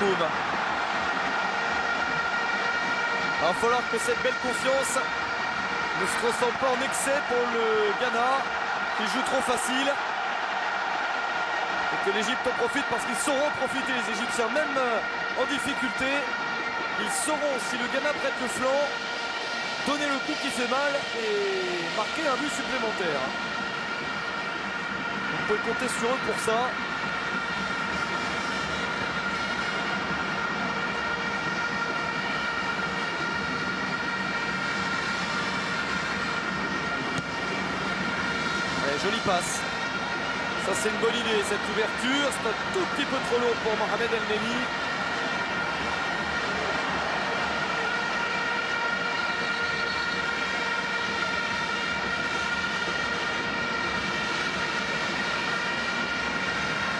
Il va falloir que cette belle confiance ne se transforme pas en excès pour le Ghana, qui joue trop facile. Et que l'Égypte en profite, parce qu'ils sauront profiter, les Égyptiens, même en difficulté. Ils sauront, si le Ghana prête le flanc, donner le coup qui fait mal et marquer un but supplémentaire. Vous pouvez compter sur eux pour ça. Jolie passe. Ça, c'est une bonne idée, cette ouverture. C'est un tout petit peu trop long pour Mohamed El-Neni.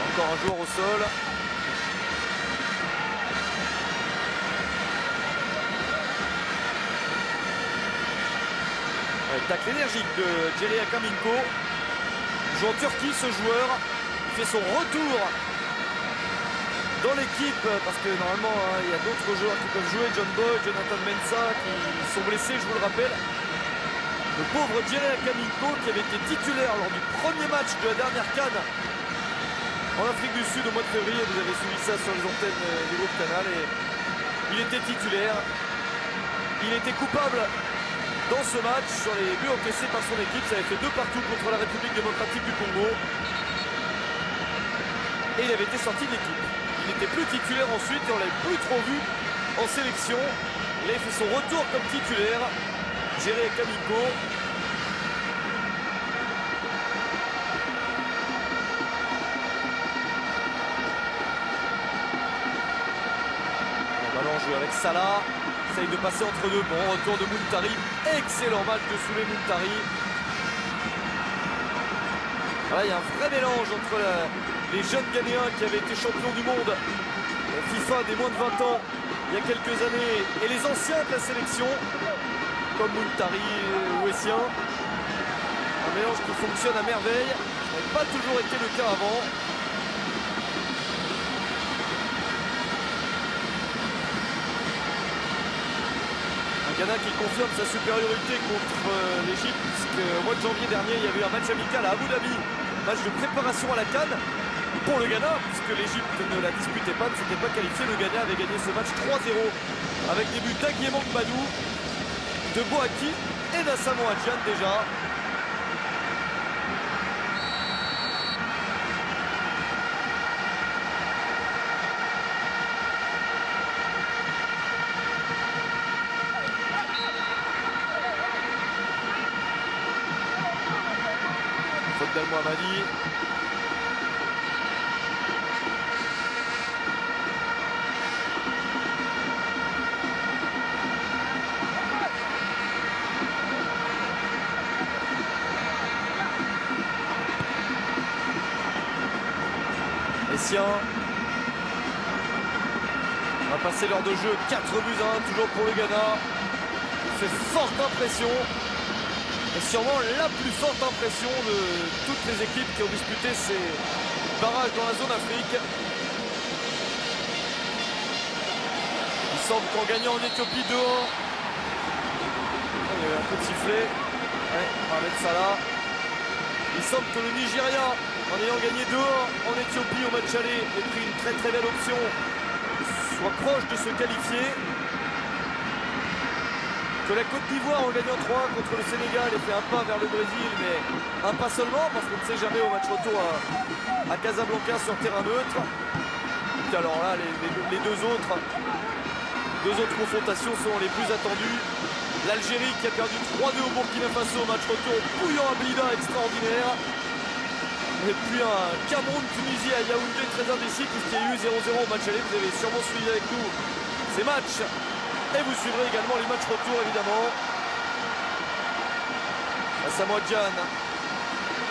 Encore un joueur au sol. Tacle énergique de Jerry Akaminko. Il joue en Turquie, ce joueur. Il fait son retour dans l'équipe parce que normalement il y a d'autres joueurs qui peuvent jouer. John Boyd, Jonathan Mensah qui sont blessés, je vous le rappelle. Le pauvre Jerry Akaminko qui avait été titulaire lors du premier match de la dernière CAN en Afrique du Sud au mois de février. Vous avez suivi ça sur les antennes du groupe Canal et il était titulaire. Il était coupable dans ce match sur les buts encaissés par son équipe. Ça avait fait 2 partout contre la République démocratique du Congo. Et il avait été sorti de l'équipe. Il n'était plus titulaire ensuite et on ne l'avait plus trop vu en sélection. Il avait fait son retour comme titulaire. Jerry Akaminko. Le ballon joué avec Salah. Essaye de passer entre deux. Bon, retour de Muntari. Excellent match de Souley Muntari. Voilà, il y a un vrai mélange entre les jeunes Ghanéens qui avaient été champions du monde FIFA des moins de 20 ans il y a quelques années et les anciens de la sélection comme Muntari ou Essien. Un mélange qui fonctionne à merveille. Ça n'avait pas toujours été le cas avant. Ghana qui confirme sa supériorité contre l'Égypte, puisque au mois de janvier dernier, il y avait eu un match amical à Abu Dhabi, match de préparation à la CAN pour le Ghana, puisque l'Égypte ne la disputait pas, ne s'était pas qualifié. Le Ghana avait gagné ce match 3-0 avec des buts d'Aguiemang Badou, de Boaki et d'Asamoah Gyan déjà. Faute d'Al Mohammadi. Essien. On va passer l'heure de jeu, 4 buts à 1 toujours pour le Ghana. Il fait forte impression. Et sûrement la plus forte impression de toutes les équipes qui ont disputé ces barrages dans la zone Afrique. Il semble qu'en gagnant en Éthiopie 2-1, il y a eu un coup de sifflet. Ouais, Mohamed Salah. Il semble que le Nigeria, en ayant gagné 2-1 en Éthiopie au match aller, ait pris une très très belle option, soit proche de se qualifier. Que la Côte d'Ivoire, en gagnant 3 contre le Sénégal, ait fait un pas vers le Brésil, mais un pas seulement, parce qu'on ne sait jamais au match retour à Casablanca sur terrain neutre. Et alors là, les deux autres confrontations sont les plus attendues. L'Algérie qui a perdu 3-2 au Burkina Faso au match retour, bouillant à Blida extraordinaire. Et puis un Cameroun-Tunisie à Yaoundé très indécis, puisqu'il y a eu 0-0 au match aller. Vous avez sûrement suivi avec nous ces matchs. Et vous suivrez également les matchs retour évidemment. Asamoah Gyan.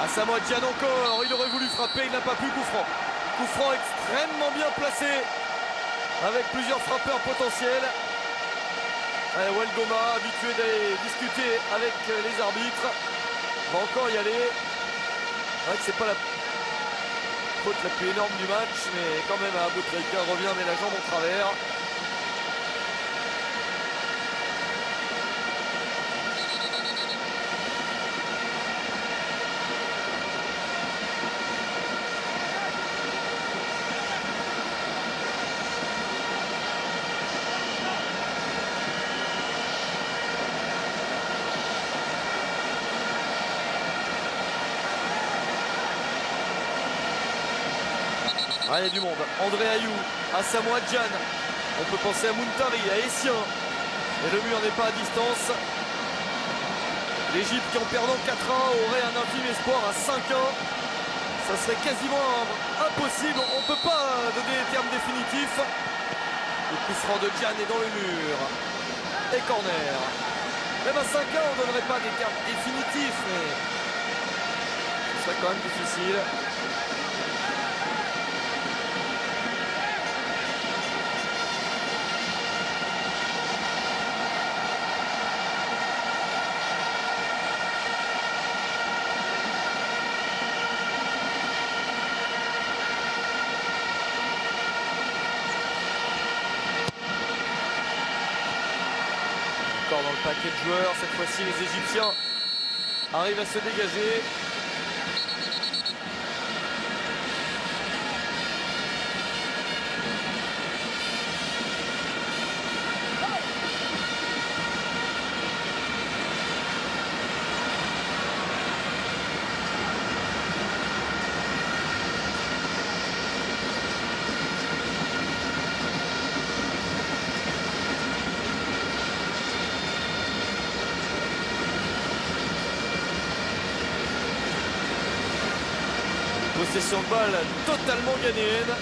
Asamoah Gyan encore. Il aurait voulu frapper, il n'a pas pu. Coup franc. Coup franc extrêmement bien placé. Avec plusieurs frappeurs potentiels. Allez, Wael Goma, habitué d'aller discuter avec les arbitres. Va encore y aller. C'est vrai que c'est pas la faute la plus énorme du match, mais quand même Aboutrika revient mais la jambe en travers. Ah, il y a du monde. André Ayou, Asamoah Gyan. On peut penser à Muntari, à Essien. Et le mur n'est pas à distance. L'Égypte qui en perdant 4-1 aurait un infime espoir à 5-1. Ça serait quasiment impossible. On ne peut pas donner des termes définitifs. Le coup franc de Gyan est dans le mur. Et corner. Même à 5-1, on ne donnerait pas des termes définitifs, mais ce serait quand même difficile. Dans le paquet de joueurs, cette fois-ci les Égyptiens arrivent à se dégager. Possession de balle totalement ghanéenne.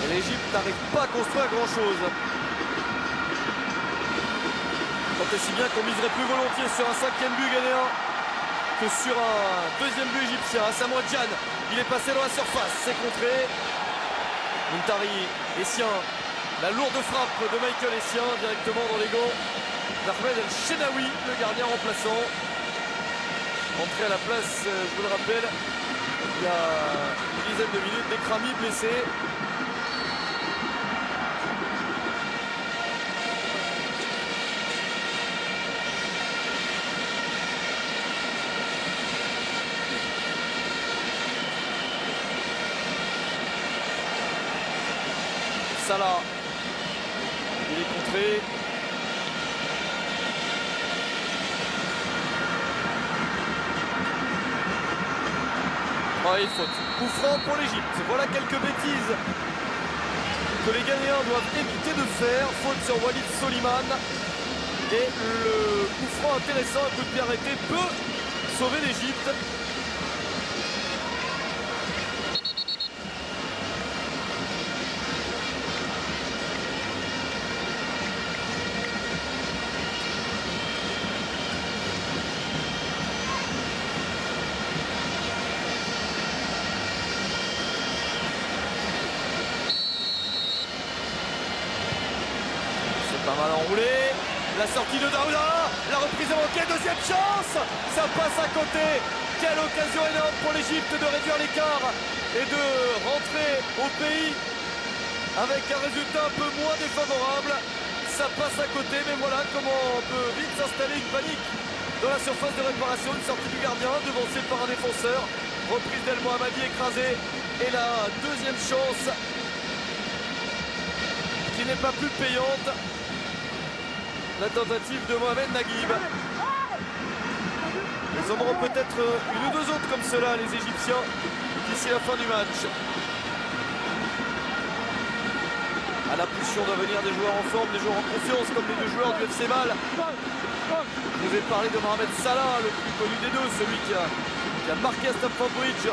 Et l'Égypte n'arrive pas à construire grand chose. Tant et si bien qu'on miserait plus volontiers sur un 5e but ghanéen que sur un 2e but égyptien. Asamoah Gyan, il est passé dans la surface, c'est contré. Muntari, Essien, la lourde frappe de Michael Essien directement dans les gants d'Ahmed El Shenaoui, le gardien remplaçant. Entré à la place, je vous le rappelle, il y a une dizaine de minutes, Bekrami blessé. Salah. Il est contré. Oh, il faute. Coup franc pour l'Égypte. Voilà quelques bêtises que les Ghanéens doivent éviter de faire. Faute sur Walid Soliman. Et le coup franc intéressant, un coup de pied arrêté, peut sauver l'Égypte. Pas mal enroulé, la sortie de Daouda, la reprise est manquée, deuxième chance, ça passe à côté. Quelle occasion énorme pour l'Égypte de réduire l'écart et de rentrer au pays avec un résultat un peu moins défavorable. Ça passe à côté, mais voilà comment on peut vite s'installer une panique dans la surface de réparation. Une sortie du gardien, devancée par un défenseur, reprise d'El Mohammadi écrasée, et la deuxième chance qui n'est pas plus payante. La tentative de Mohamed Naguib. Ils en auront peut-être une ou deux autres comme cela, les Égyptiens, d'ici la fin du match. À l'impulsion doivent venir des joueurs en forme, des joueurs en confiance, comme les deux joueurs du FC Bâle. Je vous ai parlé de Mohamed Salah, le plus connu des deux, celui qui a marqué à Stamford Bridge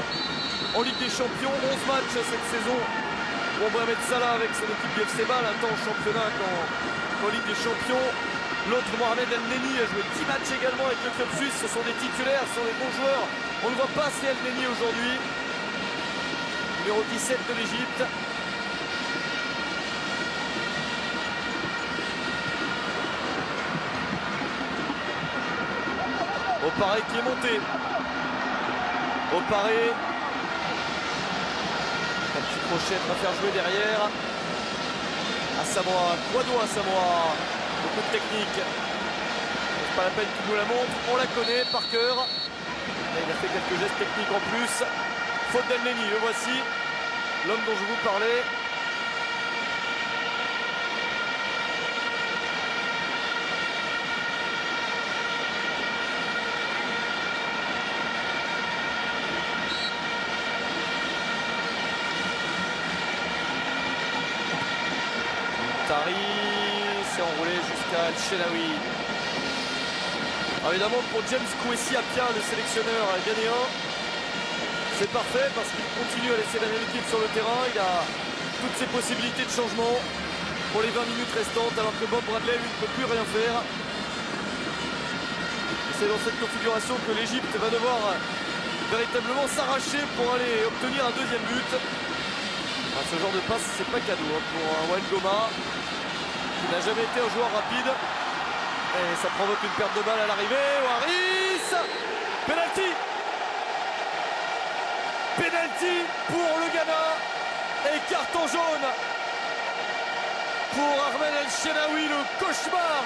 en Ligue des Champions. 11 matchs cette saison pour Mohamed Salah avec son équipe du FC Bâle, un temps en championnat qu'en Ligue des Champions. L'autre, Mohamed El Neni, a joué 10 matchs également avec le club suisse. Ce sont des titulaires, ce sont des bons joueurs. On ne voit pas assez El Neni aujourd'hui. Numéro 17 de l'Égypte. Oparé qui est monté. Oparé. Un petit crochet à faire jouer derrière. Asamoah, Kouado Asamoah. Beaucoup de technique. C'est pas la peine qu'il nous la montre. On la connaît par cœur. Et il a fait quelques gestes techniques en plus. Faute d'El Neni, le voici. L'homme dont je vous parlais. Tari s'est enroulé jusqu'à El Shenaoui. Évidemment pour James Kwesi Appiah, le sélectionneur ghanéen, c'est parfait parce qu'il continue à laisser la même équipe sur le terrain. Il a toutes ses possibilités de changement pour les 20 minutes restantes, alors que Bob Bradley lui ne peut plus rien faire. C'est dans cette configuration que l'Égypte va devoir véritablement s'arracher pour aller obtenir un deuxième but. Ce genre de passe, c'est pas cadeau pour Wael Goma, qui n'a jamais été un joueur rapide. Et ça provoque une perte de balle à l'arrivée. Waris, penalty. Penalty pour le Ghana. Et carton jaune pour Ahmed El Shenaoui. Le cauchemar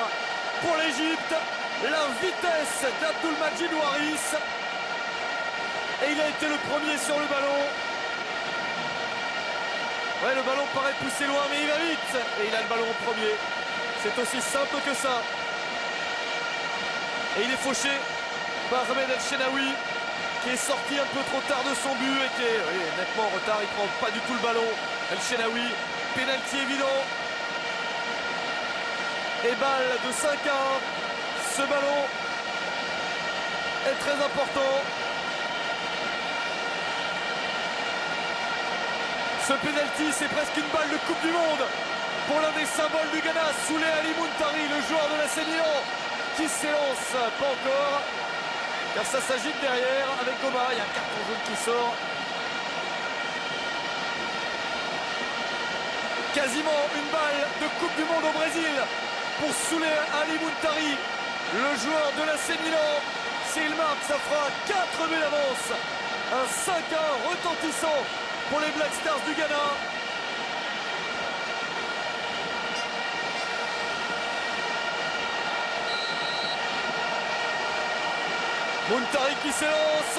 pour l'Égypte. La vitesse d'Abdulmajid Waris. Et il a été le premier sur le ballon. Ouais, le ballon paraît pousser loin, mais il va vite. Et il a le ballon en premier. C'est aussi simple que ça. Et il est fauché par Ahmed El Shenaoui, qui est sorti un peu trop tard de son but et qui est nettement en retard. Il ne prend pas du tout le ballon. El Shenaoui, pénalty évident. Et balle de 5-1. Ce ballon est très important. Ce pénalty, c'est presque une balle de Coupe du Monde pour l'un des symboles du Ghana, Souley Ali Muntari, le joueur de l'AC Milan, qui s'élance, pas encore, car ça s'agite derrière avec Goma. Il y a un carton jaune qui sort. Quasiment une balle de Coupe du Monde au Brésil pour Souley Ali Muntari, le joueur de l'AC Milan. S'il marque, ça fera 4 buts d'avance. Un 5-1 retentissant pour les Black Stars du Ghana. Muntari qui s'élance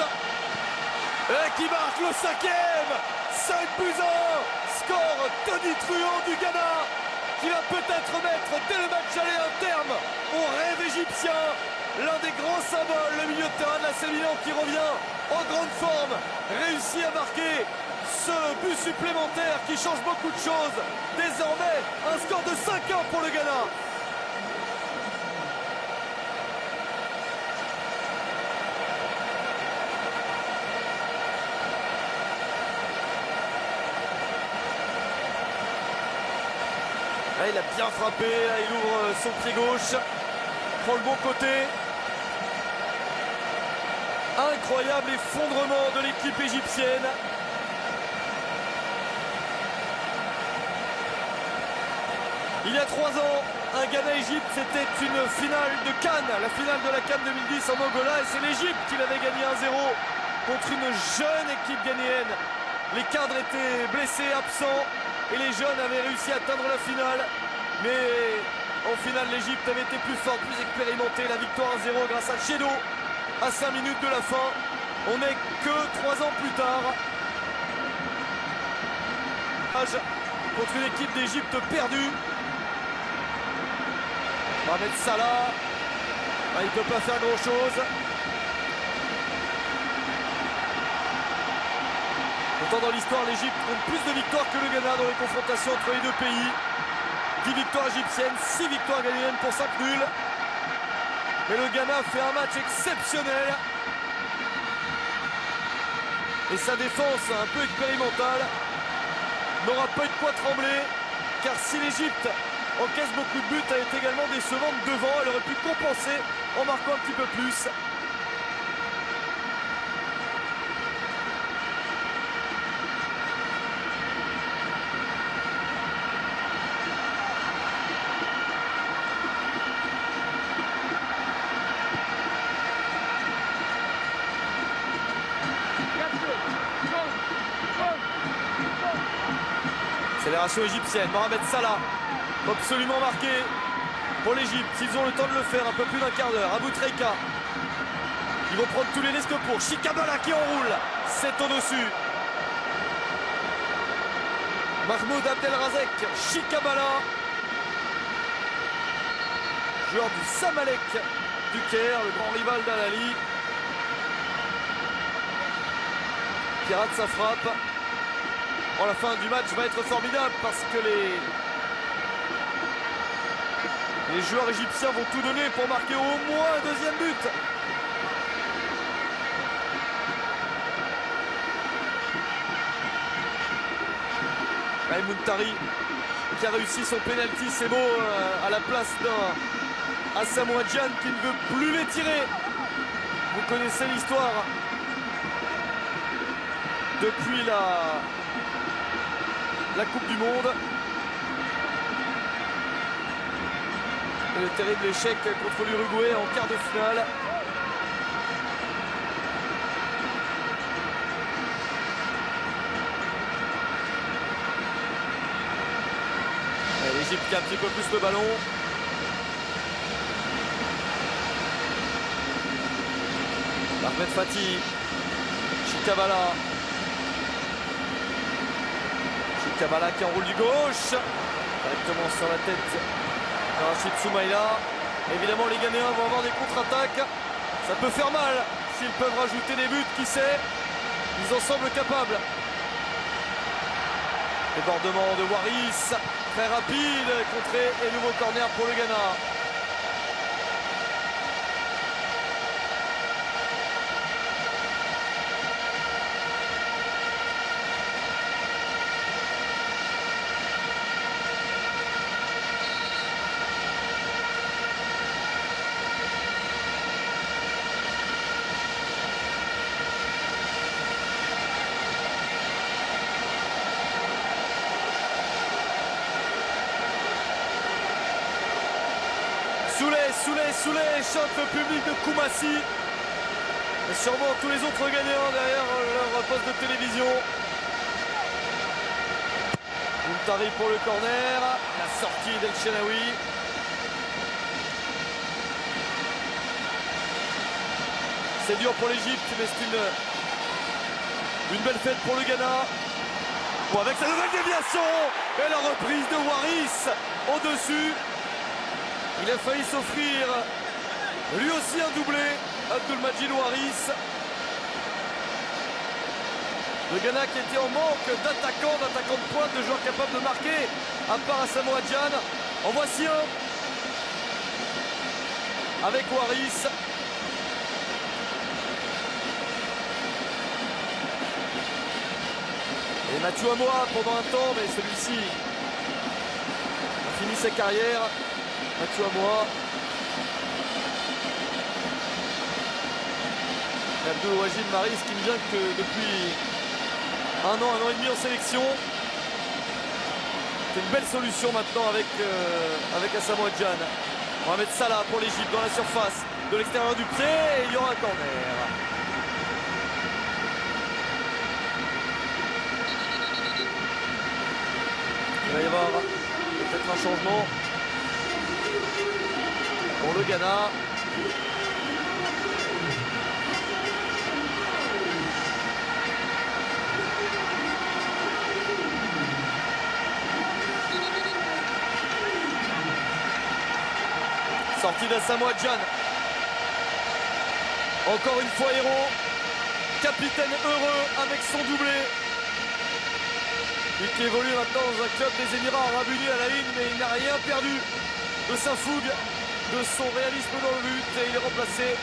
et qui marque le 5e. 5 buts 1. score. Tony Truant du Ghana qui va peut-être mettre dès le match aller un terme au rêve égyptien. L'un des grands symboles, le milieu de terrain de la Milan qui revient en grande forme, réussit à marquer ce but supplémentaire qui change beaucoup de choses. Désormais, un score de 5-1 pour le Ghana. Là, il a bien frappé, là, il ouvre son pied gauche, prend le bon côté. Incroyable effondrement de l'équipe égyptienne. Il y a 3 ans, un Ghana-Égypte, c'était une finale de Cannes, la finale de la Cannes 2010 en Angola, et c'est l'Égypte qui l'avait gagné 1-0 contre une jeune équipe ghanéenne. Les cadres étaient blessés, absents, et les jeunes avaient réussi à atteindre la finale. Mais en finale, l'Égypte avait été plus forte, plus expérimentée. La victoire 1-0 grâce à Chedo à 5 minutes de la fin. On n'est que 3 ans plus tard. Contre une équipe d'Égypte perdue. Mohamed Salah. Il ne peut pas faire grand-chose. Pourtant, dans l'histoire, l'Égypte compte plus de victoires que le Ghana dans les confrontations entre les deux pays. 10 victoires égyptiennes, 6 victoires ghanéennes pour 5 nuls. Mais le Ghana fait un match exceptionnel. Et sa défense, un peu expérimentale, n'aura pas eu de quoi trembler. Car si l'Égypte encaisse beaucoup de buts, elle est également décevante devant. Elle aurait pu compenser en marquant un petit peu plus. Accélération égyptienne, Mohamed Salah, absolument marqué pour l'Égypte. Ils ont le temps de le faire, un peu plus d'un quart d'heure. Abou Treika, ils vont prendre tous les risques pour Chikabala qui enroule, c'est au-dessus. Mahmoud Abdelrazek, Chikabala, joueur du Samalek du Caire, le grand rival d'Al-Ahly, qui rate sa frappe. La fin du match va être formidable parce que les joueurs égyptiens vont tout donner pour marquer au moins un deuxième but. Muntari qui a réussi son pénalty, c'est beau, à la place d'un Asamoah Gyan qui ne veut plus les tirer. Vous connaissez l'histoire. Depuis la Coupe du Monde. Et le terrible échec contre l'Uruguay en quart de finale. L'Égypte qui a un petit peu plus le ballon. Ahmed Fati. Chikabala. Chikabala qui enroule du gauche. Directement sur la tête de Rachid Soumaïla. Évidemment, les Ghanéens vont avoir des contre-attaques. Ça peut faire mal s'ils peuvent rajouter des buts, qui sait. Ils en semblent capables. Débordement de Waris. Très rapide, contré et nouveau corner pour le Ghana. Souley chante le public de Koumassi et sûrement tous les autres Ghanéens derrière leur poste de télévision. Muntari pour le corner, la sortie d'El Shenaoui. C'est dur pour l'Égypte, mais c'est une belle fête pour le Ghana. Bon, avec sa nouvelle déviation et la reprise de Waris au-dessus. Il a failli s'offrir lui aussi un doublé, Abdelmajid Waris. Le Ghana qui était en manque d'attaquants de pointe, de joueurs capables de marquer, à part Asamoah Gyan. En voici un avec Waris. Et Mathieu Amoa pendant un temps, mais celui-ci a fini sa carrière. Mathieu Amoa. Abdelwajid Maris qui ne vient que depuis un an et demi en sélection. C'est une belle solution maintenant avec Asamoah Gyan. Mohamed Salah pour l'Égypte dans la surface de l'extérieur du pied et il y aura un corner. Il va y avoir peut-être un changement pour le Ghana. Sortie d'Asamoah Gyan. Encore une fois héros. Capitaine heureux avec son doublé. Il qui évolue maintenant dans un club des Émirats Arabes Unis à la une, mais il n'a rien perdu de sa fougue, de son réalisme dans le but. Et il est remplacé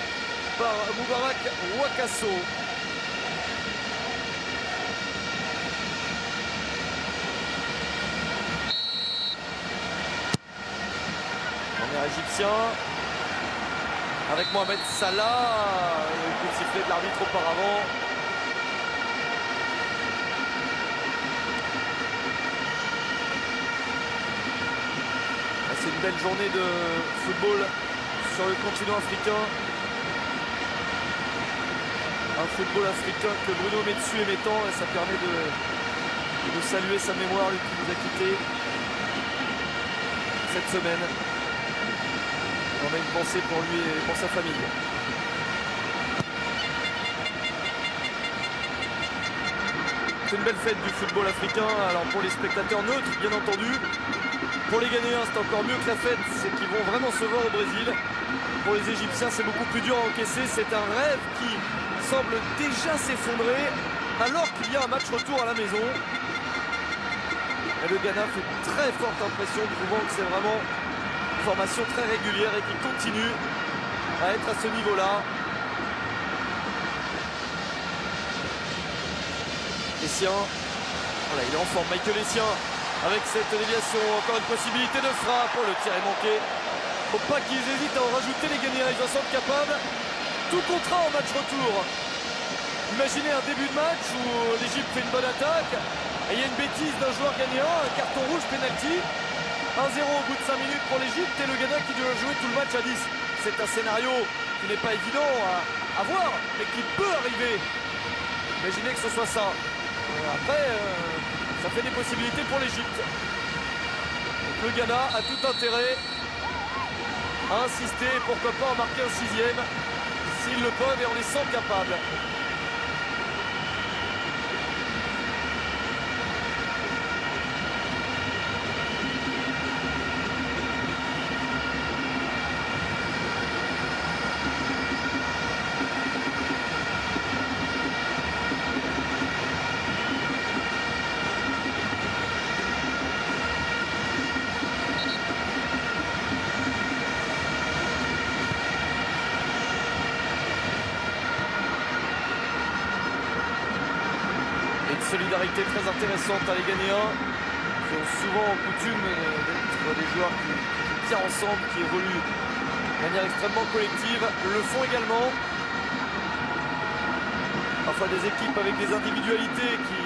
par Moubarak Wakasso. Égyptien avec Mohamed Salah, il peut siffler de l'arbitre auparavant. C'est une belle journée de football sur le continent africain. Un football africain que Bruno Metsu aimait tant, et ça permet de saluer sa mémoire, lui qui nous a quittés cette semaine. On a une pensée pour lui et pour sa famille. C'est une belle fête du football africain. Alors pour les spectateurs neutres, bien entendu. Pour les Ghanéens, c'est encore mieux que la fête. C'est qu'ils vont vraiment se voir au Brésil. Pour les Égyptiens, c'est beaucoup plus dur à encaisser. C'est un rêve qui semble déjà s'effondrer alors qu'il y a un match retour à la maison. Et le Ghana fait très forte impression, prouvant que c'est vraiment formation très régulière et qui continue à être à ce niveau-là. Essien, voilà, il est en forme, Michael Essien avec cette déviation, encore une possibilité de frappe. Le tir est manqué. Faut pas qu'ils hésitent à en rajouter les Ghanéens, ils en sont capables. Tout contrat en match retour. Imaginez un début de match où l'Égypte fait une bonne attaque et il y a une bêtise d'un joueur ghanéen, un carton rouge, penalty. 1-0 au bout de 5 minutes pour l'Égypte et le Ghana qui doit jouer tout le match à 10. C'est un scénario qui n'est pas évident à voir, mais qui peut arriver. Imaginez que ce soit ça. Après, ça fait des possibilités pour l'Égypte. Le Ghana a tout intérêt à insister, pourquoi pas en marquer un 6e, s'ils le peuvent et on les sent capables. Solidarité très intéressante à les Ghanéens qui ont souvent coutume d'être des joueurs qui jouent bien ensemble, qui évoluent de manière extrêmement collective, le font également. Parfois des équipes avec des individualités qui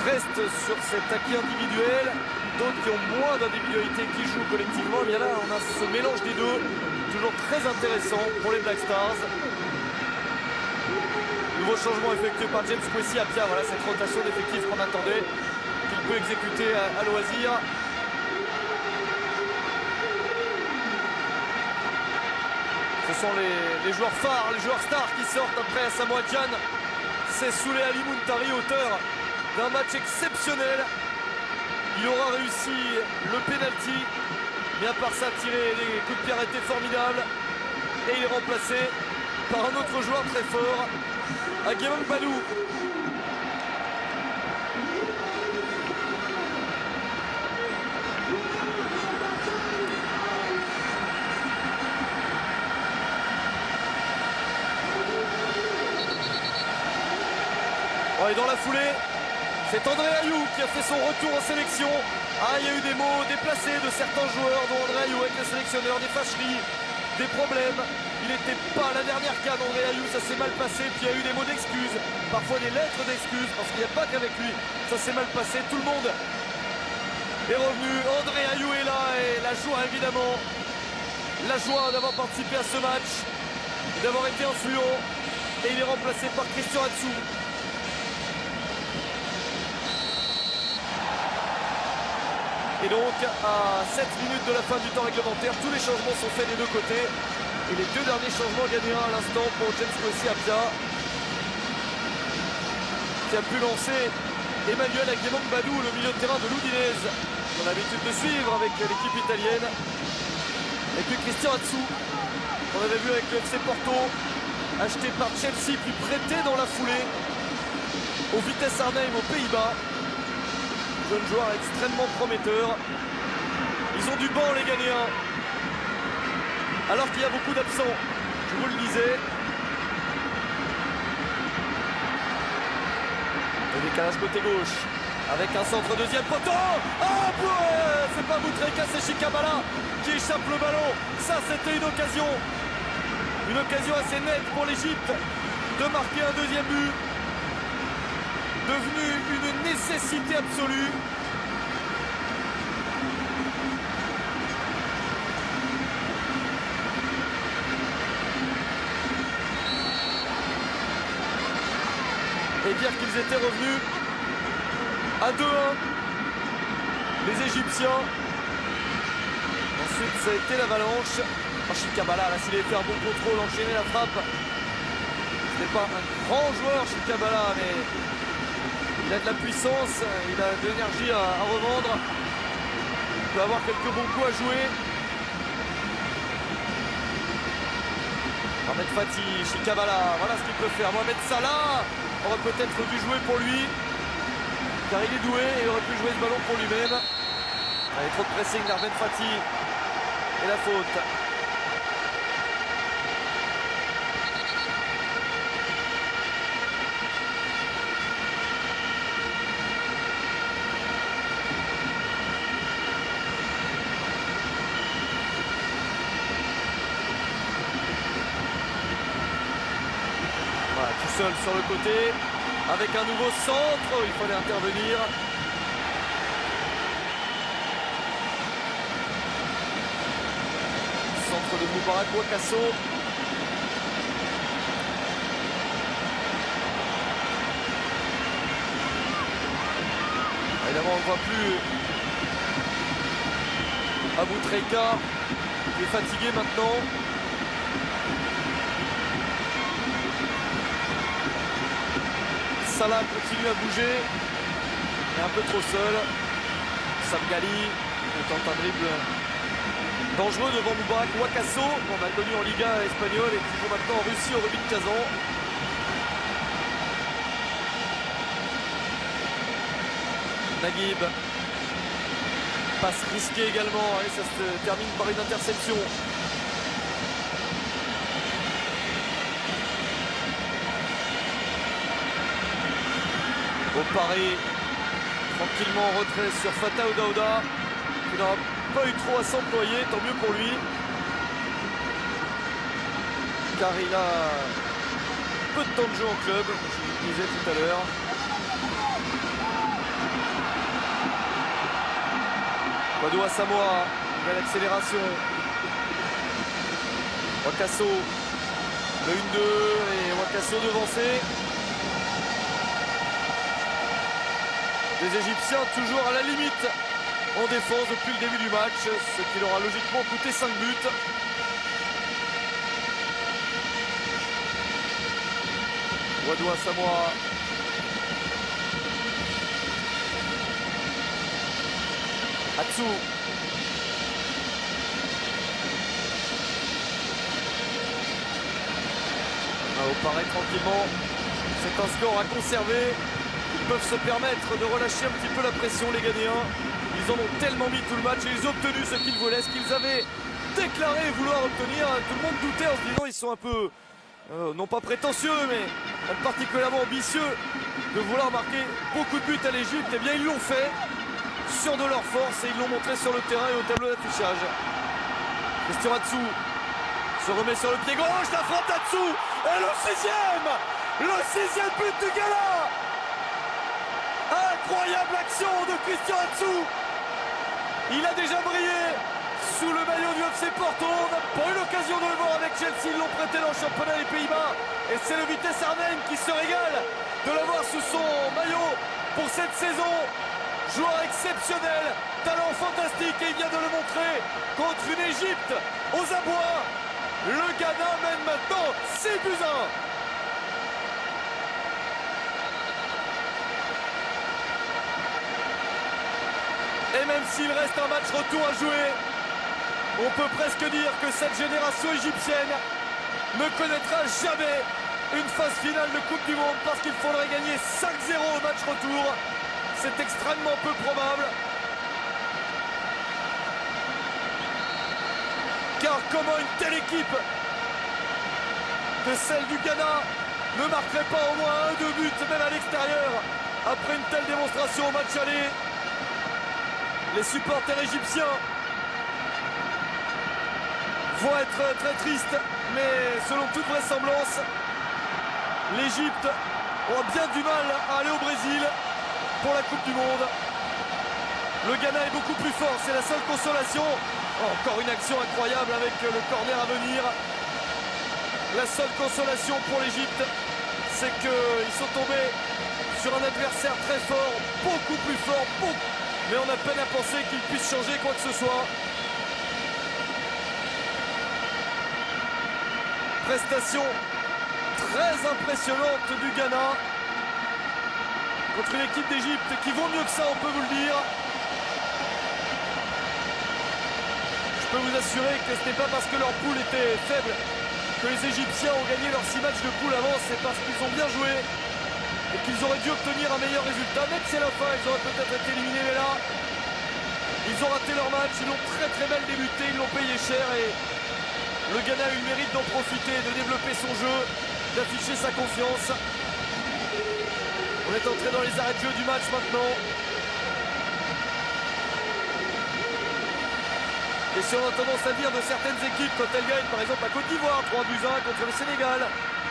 restent sur cet acquis individuel, d'autres qui ont moins d'individualité qui jouent collectivement. Et bien là on a ce mélange des deux, toujours très intéressant pour les Black Stars. Nouveau changement effectué par James Kwesi Appiah. Voilà cette rotation d'effectifs qu'on attendait, qu'il peut exécuter à loisir. Ce sont les joueurs phares, les joueurs stars qui sortent après Asamoah Gyan. C'est Souley Ali Muntari, auteur d'un match exceptionnel. Il aura réussi le penalty, mais à part ça, tirer les coups de pied arrêtés formidables. Et il est remplacé par un autre joueur très fort, Aguemang Badou. Et dans la foulée, c'est André Ayou qui a fait son retour en sélection. Ah, il y a eu des mots déplacés de certains joueurs, dont André Ayou avec le sélectionneur, des fâcheries, des problèmes. Il n'était pas la dernière canne, André Ayou, ça s'est mal passé. Puis il y a eu des mots d'excuses, parfois des lettres d'excuses, parce qu'il n'y a pas qu'avec lui, ça s'est mal passé. Tout le monde est revenu. André Ayou est là et la joie évidemment. La joie d'avoir participé à ce match, d'avoir été influent. Et il est remplacé par Christian Atsu. Et donc, à 7 minutes de la fin du temps réglementaire, tous les changements sont faits des deux côtés. Et les deux derniers changements gagnés à l'instant pour James Kwesi-Appiah, qui a pu lancer Emmanuel Aguemang Badou, le milieu de terrain de l'Udinese, qu'on a l'habitude de suivre avec l'équipe italienne. Et puis Christian Atsu, qu'on avait vu avec le FC Porto, acheté par Chelsea, puis prêté dans la foulée au Vitesse Arnhem aux Pays-Bas. Jeune joueur extrêmement prometteur. Ils ont du banc les Ghanéens, alors qu'il y a beaucoup d'absents, je vous le disais. Le décalage côté gauche avec un centre deuxième poteau. Ah, c'est pas Boutreka, c'est Chikabala qui échappe le ballon. Ça, c'était une occasion assez nette pour l'Égypte de marquer un deuxième but, devenu une nécessité absolue. Et dire qu'ils étaient revenus à 2-1, les Égyptiens. Ensuite, ça a été l'avalanche. Chikabala, là, s'il avait fait un bon contrôle, enchaîner la frappe. Ce n'est pas un grand joueur, Chikabala, mais il a de la puissance, il a de l'énergie à revendre. Il peut avoir quelques bons coups à jouer. Mohamed Fati, Chikabala, voilà ce qu'il peut faire. Mohamed Salah aurait peut-être dû jouer pour lui, car il est doué et il aurait pu jouer ce ballon pour lui-même. Allez, trop de pressing d'Arben Fati et la faute. Seul sur le côté, avec un nouveau centre, il fallait intervenir. Centre de Moubarak Wakaso. Évidemment, on ne voit plus Aboutreka, qui est fatigué maintenant. Salah continue à bouger, il est un peu trop seul. Sam Ghali tente un dribble dangereux devant Moubarak Wakaso, qu'on a connu en Liga espagnole et qui joue maintenant en Russie au Rubin Kazan. Naguib, passe risquée également et ça se termine par une interception. Au pari, tranquillement en retrait sur Fata Odaouda, qui n'aura pas eu trop à s'employer, tant mieux pour lui. Car il a peu de temps de jeu en club, je le disais tout à l'heure. Badou Asamoah, nouvelle accélération. Wakaso, le 1-2 et Wakaso devancé. Les Égyptiens toujours à la limite en défense depuis le début du match, ce qui leur a logiquement coûté 5 buts. Wadou Asamoah. Atsu. On va opérer tranquillement. C'est un score à conserver. Ils peuvent se permettre de relâcher un petit peu la pression, les Ghanéens. Ils en ont tellement mis tout le match et ils ont obtenu ce qu'ils voulaient, ce qu'ils avaient déclaré vouloir obtenir. Tout le monde doutait en se disant ils sont un peu, non pas prétentieux, mais particulièrement ambitieux de vouloir marquer beaucoup de buts à l'Égypte. Eh bien, ils l'ont fait, sûrs de leur force, et ils l'ont montré sur le terrain et au tableau d'affichage. Christian Atsu se remet sur le pied gauche, la frappe d'Atsu, et le sixième but du Ghana. Incroyable action de Christian Atsu. Il a déjà brillé sous le maillot du FC Porto. On n'a pas eu l'occasion de le voir avec Chelsea, ils l'ont prêté dans le championnat des Pays-Bas, et c'est le Vitesse Arnhem qui se régale de l'avoir sous son maillot pour cette saison. Joueur exceptionnel, talent fantastique, et il vient de le montrer contre une Égypte aux abois. Le Ghana mène maintenant 6-1. Et même s'il reste un match retour à jouer, on peut presque dire que cette génération égyptienne ne connaîtra jamais une phase finale de Coupe du Monde, parce qu'il faudrait gagner 5-0 au match retour. C'est extrêmement peu probable. Car comment une telle équipe que celle du Ghana ne marquerait pas au moins 1 ou 2 buts, même à l'extérieur, après une telle démonstration au match aller? Les supporters égyptiens vont être très tristes, mais selon toute vraisemblance, l'Égypte aura bien du mal à aller au Brésil pour la Coupe du Monde. Le Ghana est beaucoup plus fort, c'est la seule consolation. Encore une action incroyable avec le corner à venir. La seule consolation pour l'Égypte, c'est qu'ils sont tombés sur un adversaire très fort, beaucoup plus fort, mais on a peine à penser qu'ils puissent changer quoi que ce soit. Prestation très impressionnante du Ghana contre une équipe d'Égypte qui vaut mieux que ça, on peut vous le dire. Je peux vous assurer que ce n'est pas parce que leur poule était faible que les Égyptiens ont gagné leurs 6 matchs de poule avant, c'est parce qu'ils ont bien joué et qu'ils auraient dû obtenir un meilleur résultat. Même si à la fin ils auraient peut-être été éliminés, mais là ils ont raté leur match, ils l'ont très très mal débuté, ils l'ont payé cher, et le Ghana a eu le mérite d'en profiter, de développer son jeu, d'afficher sa confiance. On est entré dans les arrêts de jeu du match maintenant. Et si on a tendance à dire de certaines équipes quand elles gagnent, par exemple la Côte d'Ivoire 3-1 contre le Sénégal,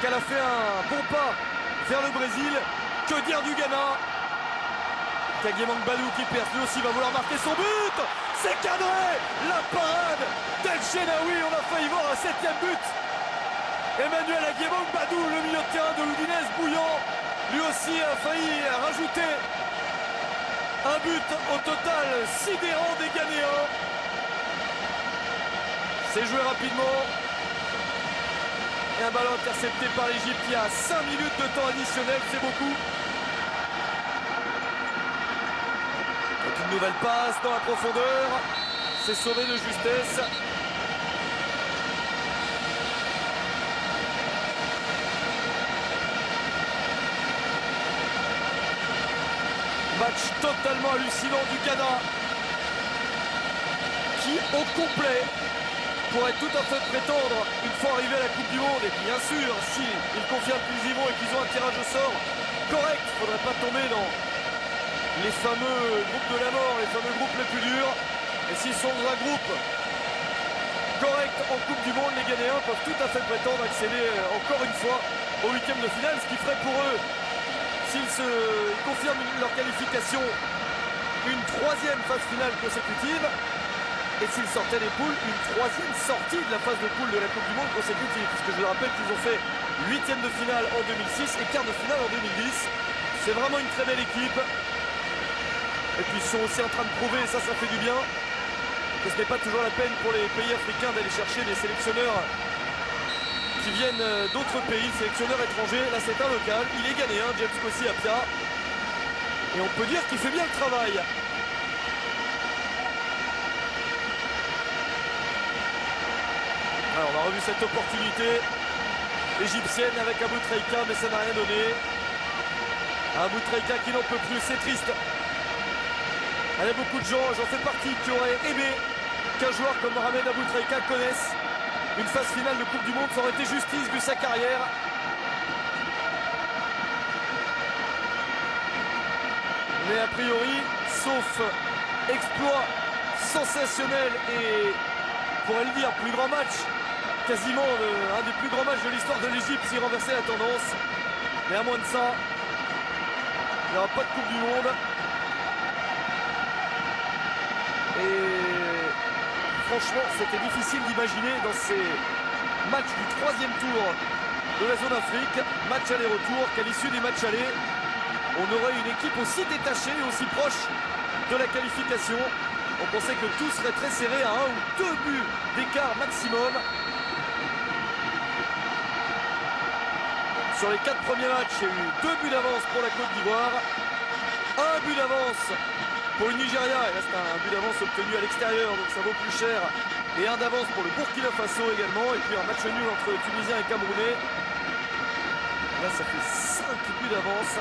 qu'elle a fait un bon pas vers le Brésil, que dire du Ghana? Kagémang Badou qui perce, lui aussi va vouloir marquer son but. C'est cadré, la parade d'El Shenaoui, on a failli voir un 7e but. Emmanuel Kagémang Badou, le milieu de terrain de l'Udinese bouillant, lui aussi a failli rajouter un but au total sidérant des Ghanéens. C'est joué rapidement. Et un ballon intercepté par l'Égypte. Il y a 5 minutes de temps additionnel, c'est beaucoup. Donc une nouvelle passe dans la profondeur. C'est sauvé de justesse. Match totalement hallucinant du Ghana, qui au complet pourrait tout à fait prétendre, une fois arrivé à la Coupe du Monde, et bien sûr, s'ils confirment qu'ils y vont et qu'ils ont un tirage au sort correct, il ne faudrait pas tomber dans les fameux groupes de la mort, les fameux groupes les plus durs. Et s'ils sont dans un groupe correct en Coupe du Monde, les Ghanéens peuvent tout à fait prétendre accéder encore une fois au 8e de finale, ce qui ferait pour eux, s'ils confirment leur qualification, une 3e phase finale consécutive. Et s'ils sortaient des poules, une 3e sortie de la phase de poule de la Coupe du Monde consécutive. Puisque je vous rappelle qu'ils ont fait 8e de finale en 2006 et quart de finale en 2010. C'est vraiment une très belle équipe. Et puis ils sont aussi en train de prouver, et ça fait du bien, que ce n'est pas toujours la peine pour les pays africains d'aller chercher des sélectionneurs qui viennent d'autres pays, sélectionneurs étrangers. Là c'est un local, il est ghanéen, James Kossi Apia. Et on peut dire qu'il fait bien le travail. Alors, on a revu cette opportunité égyptienne avec Aboutrika, mais ça n'a rien donné. Aboutrika qui n'en peut plus, c'est triste. Il y a beaucoup de gens, j'en fais partie, qui auraient aimé qu'un joueur comme Mohamed Aboutrika connaisse une phase finale de Coupe du Monde. Ça aurait été justice vu sa carrière. Mais a priori, sauf exploit sensationnel et, on pourrait le dire, plus grand match, quasiment un des plus grands matchs de l'histoire de l'Égypte s'il renversait la tendance. Mais à moins de ça, il n'y aura pas de Coupe du Monde. Et franchement, c'était difficile d'imaginer dans ces matchs du 3e tour de la zone Afrique, match aller-retour, qu'à l'issue des matchs allés, on aurait une équipe aussi détachée, aussi proche de la qualification. On pensait que tout serait très serré à 1 ou 2 buts d'écart maximum. Sur les 4 premiers matchs, il y a eu 2 buts d'avance pour la Côte d'Ivoire, 1 but d'avance pour le Nigeria, et là c'est un but d'avance obtenu à l'extérieur, donc ça vaut plus cher, et 1 d'avance pour le Burkina Faso également, et puis un match nul entre Tunisiens et Camerounais. Là ça fait 5 buts d'avance.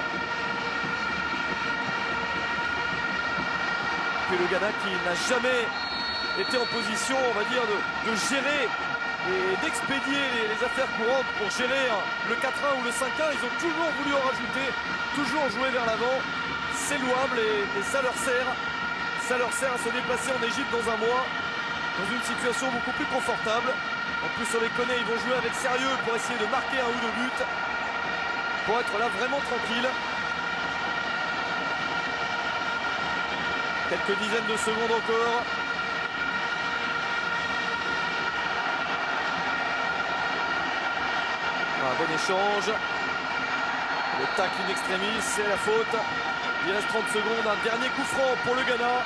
Puis le Ghana qui n'a jamais été en position, on va dire, de gérer et d'expédier les affaires courantes pour gérer le 4-1 ou le 5-1. Ils ont toujours voulu en rajouter, toujours jouer vers l'avant. C'est louable et ça leur sert. Ça leur sert à se déplacer en Égypte dans un mois, dans une situation beaucoup plus confortable. En plus, on les connaît, ils vont jouer avec sérieux pour essayer de marquer 1 ou 2 buts, pour être là vraiment tranquille. Quelques dizaines de secondes encore. Un bon échange. Le tacle in extremis, c'est la faute. Il reste 30 secondes. Un dernier coup franc pour le Ghana.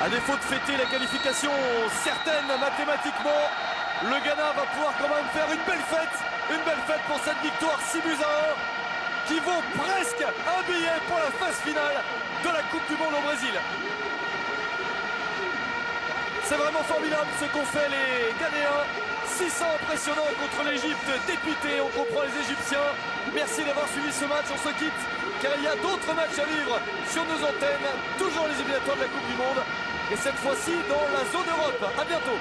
À défaut de fêter la qualification certaine mathématiquement, le Ghana va pouvoir quand même faire une belle fête pour cette victoire 6 buts à 1 qui vaut presque un billet pour la phase finale de la Coupe du Monde au Brésil. C'est vraiment formidable ce qu'ont fait les Ghanéens. 600 impressionnants contre l'Égypte dépitée, on comprend les Égyptiens. Merci d'avoir suivi ce match, on se quitte car il y a d'autres matchs à vivre sur nos antennes, toujours les éliminatoires de la Coupe du Monde et cette fois-ci dans la zone Europe. À bientôt.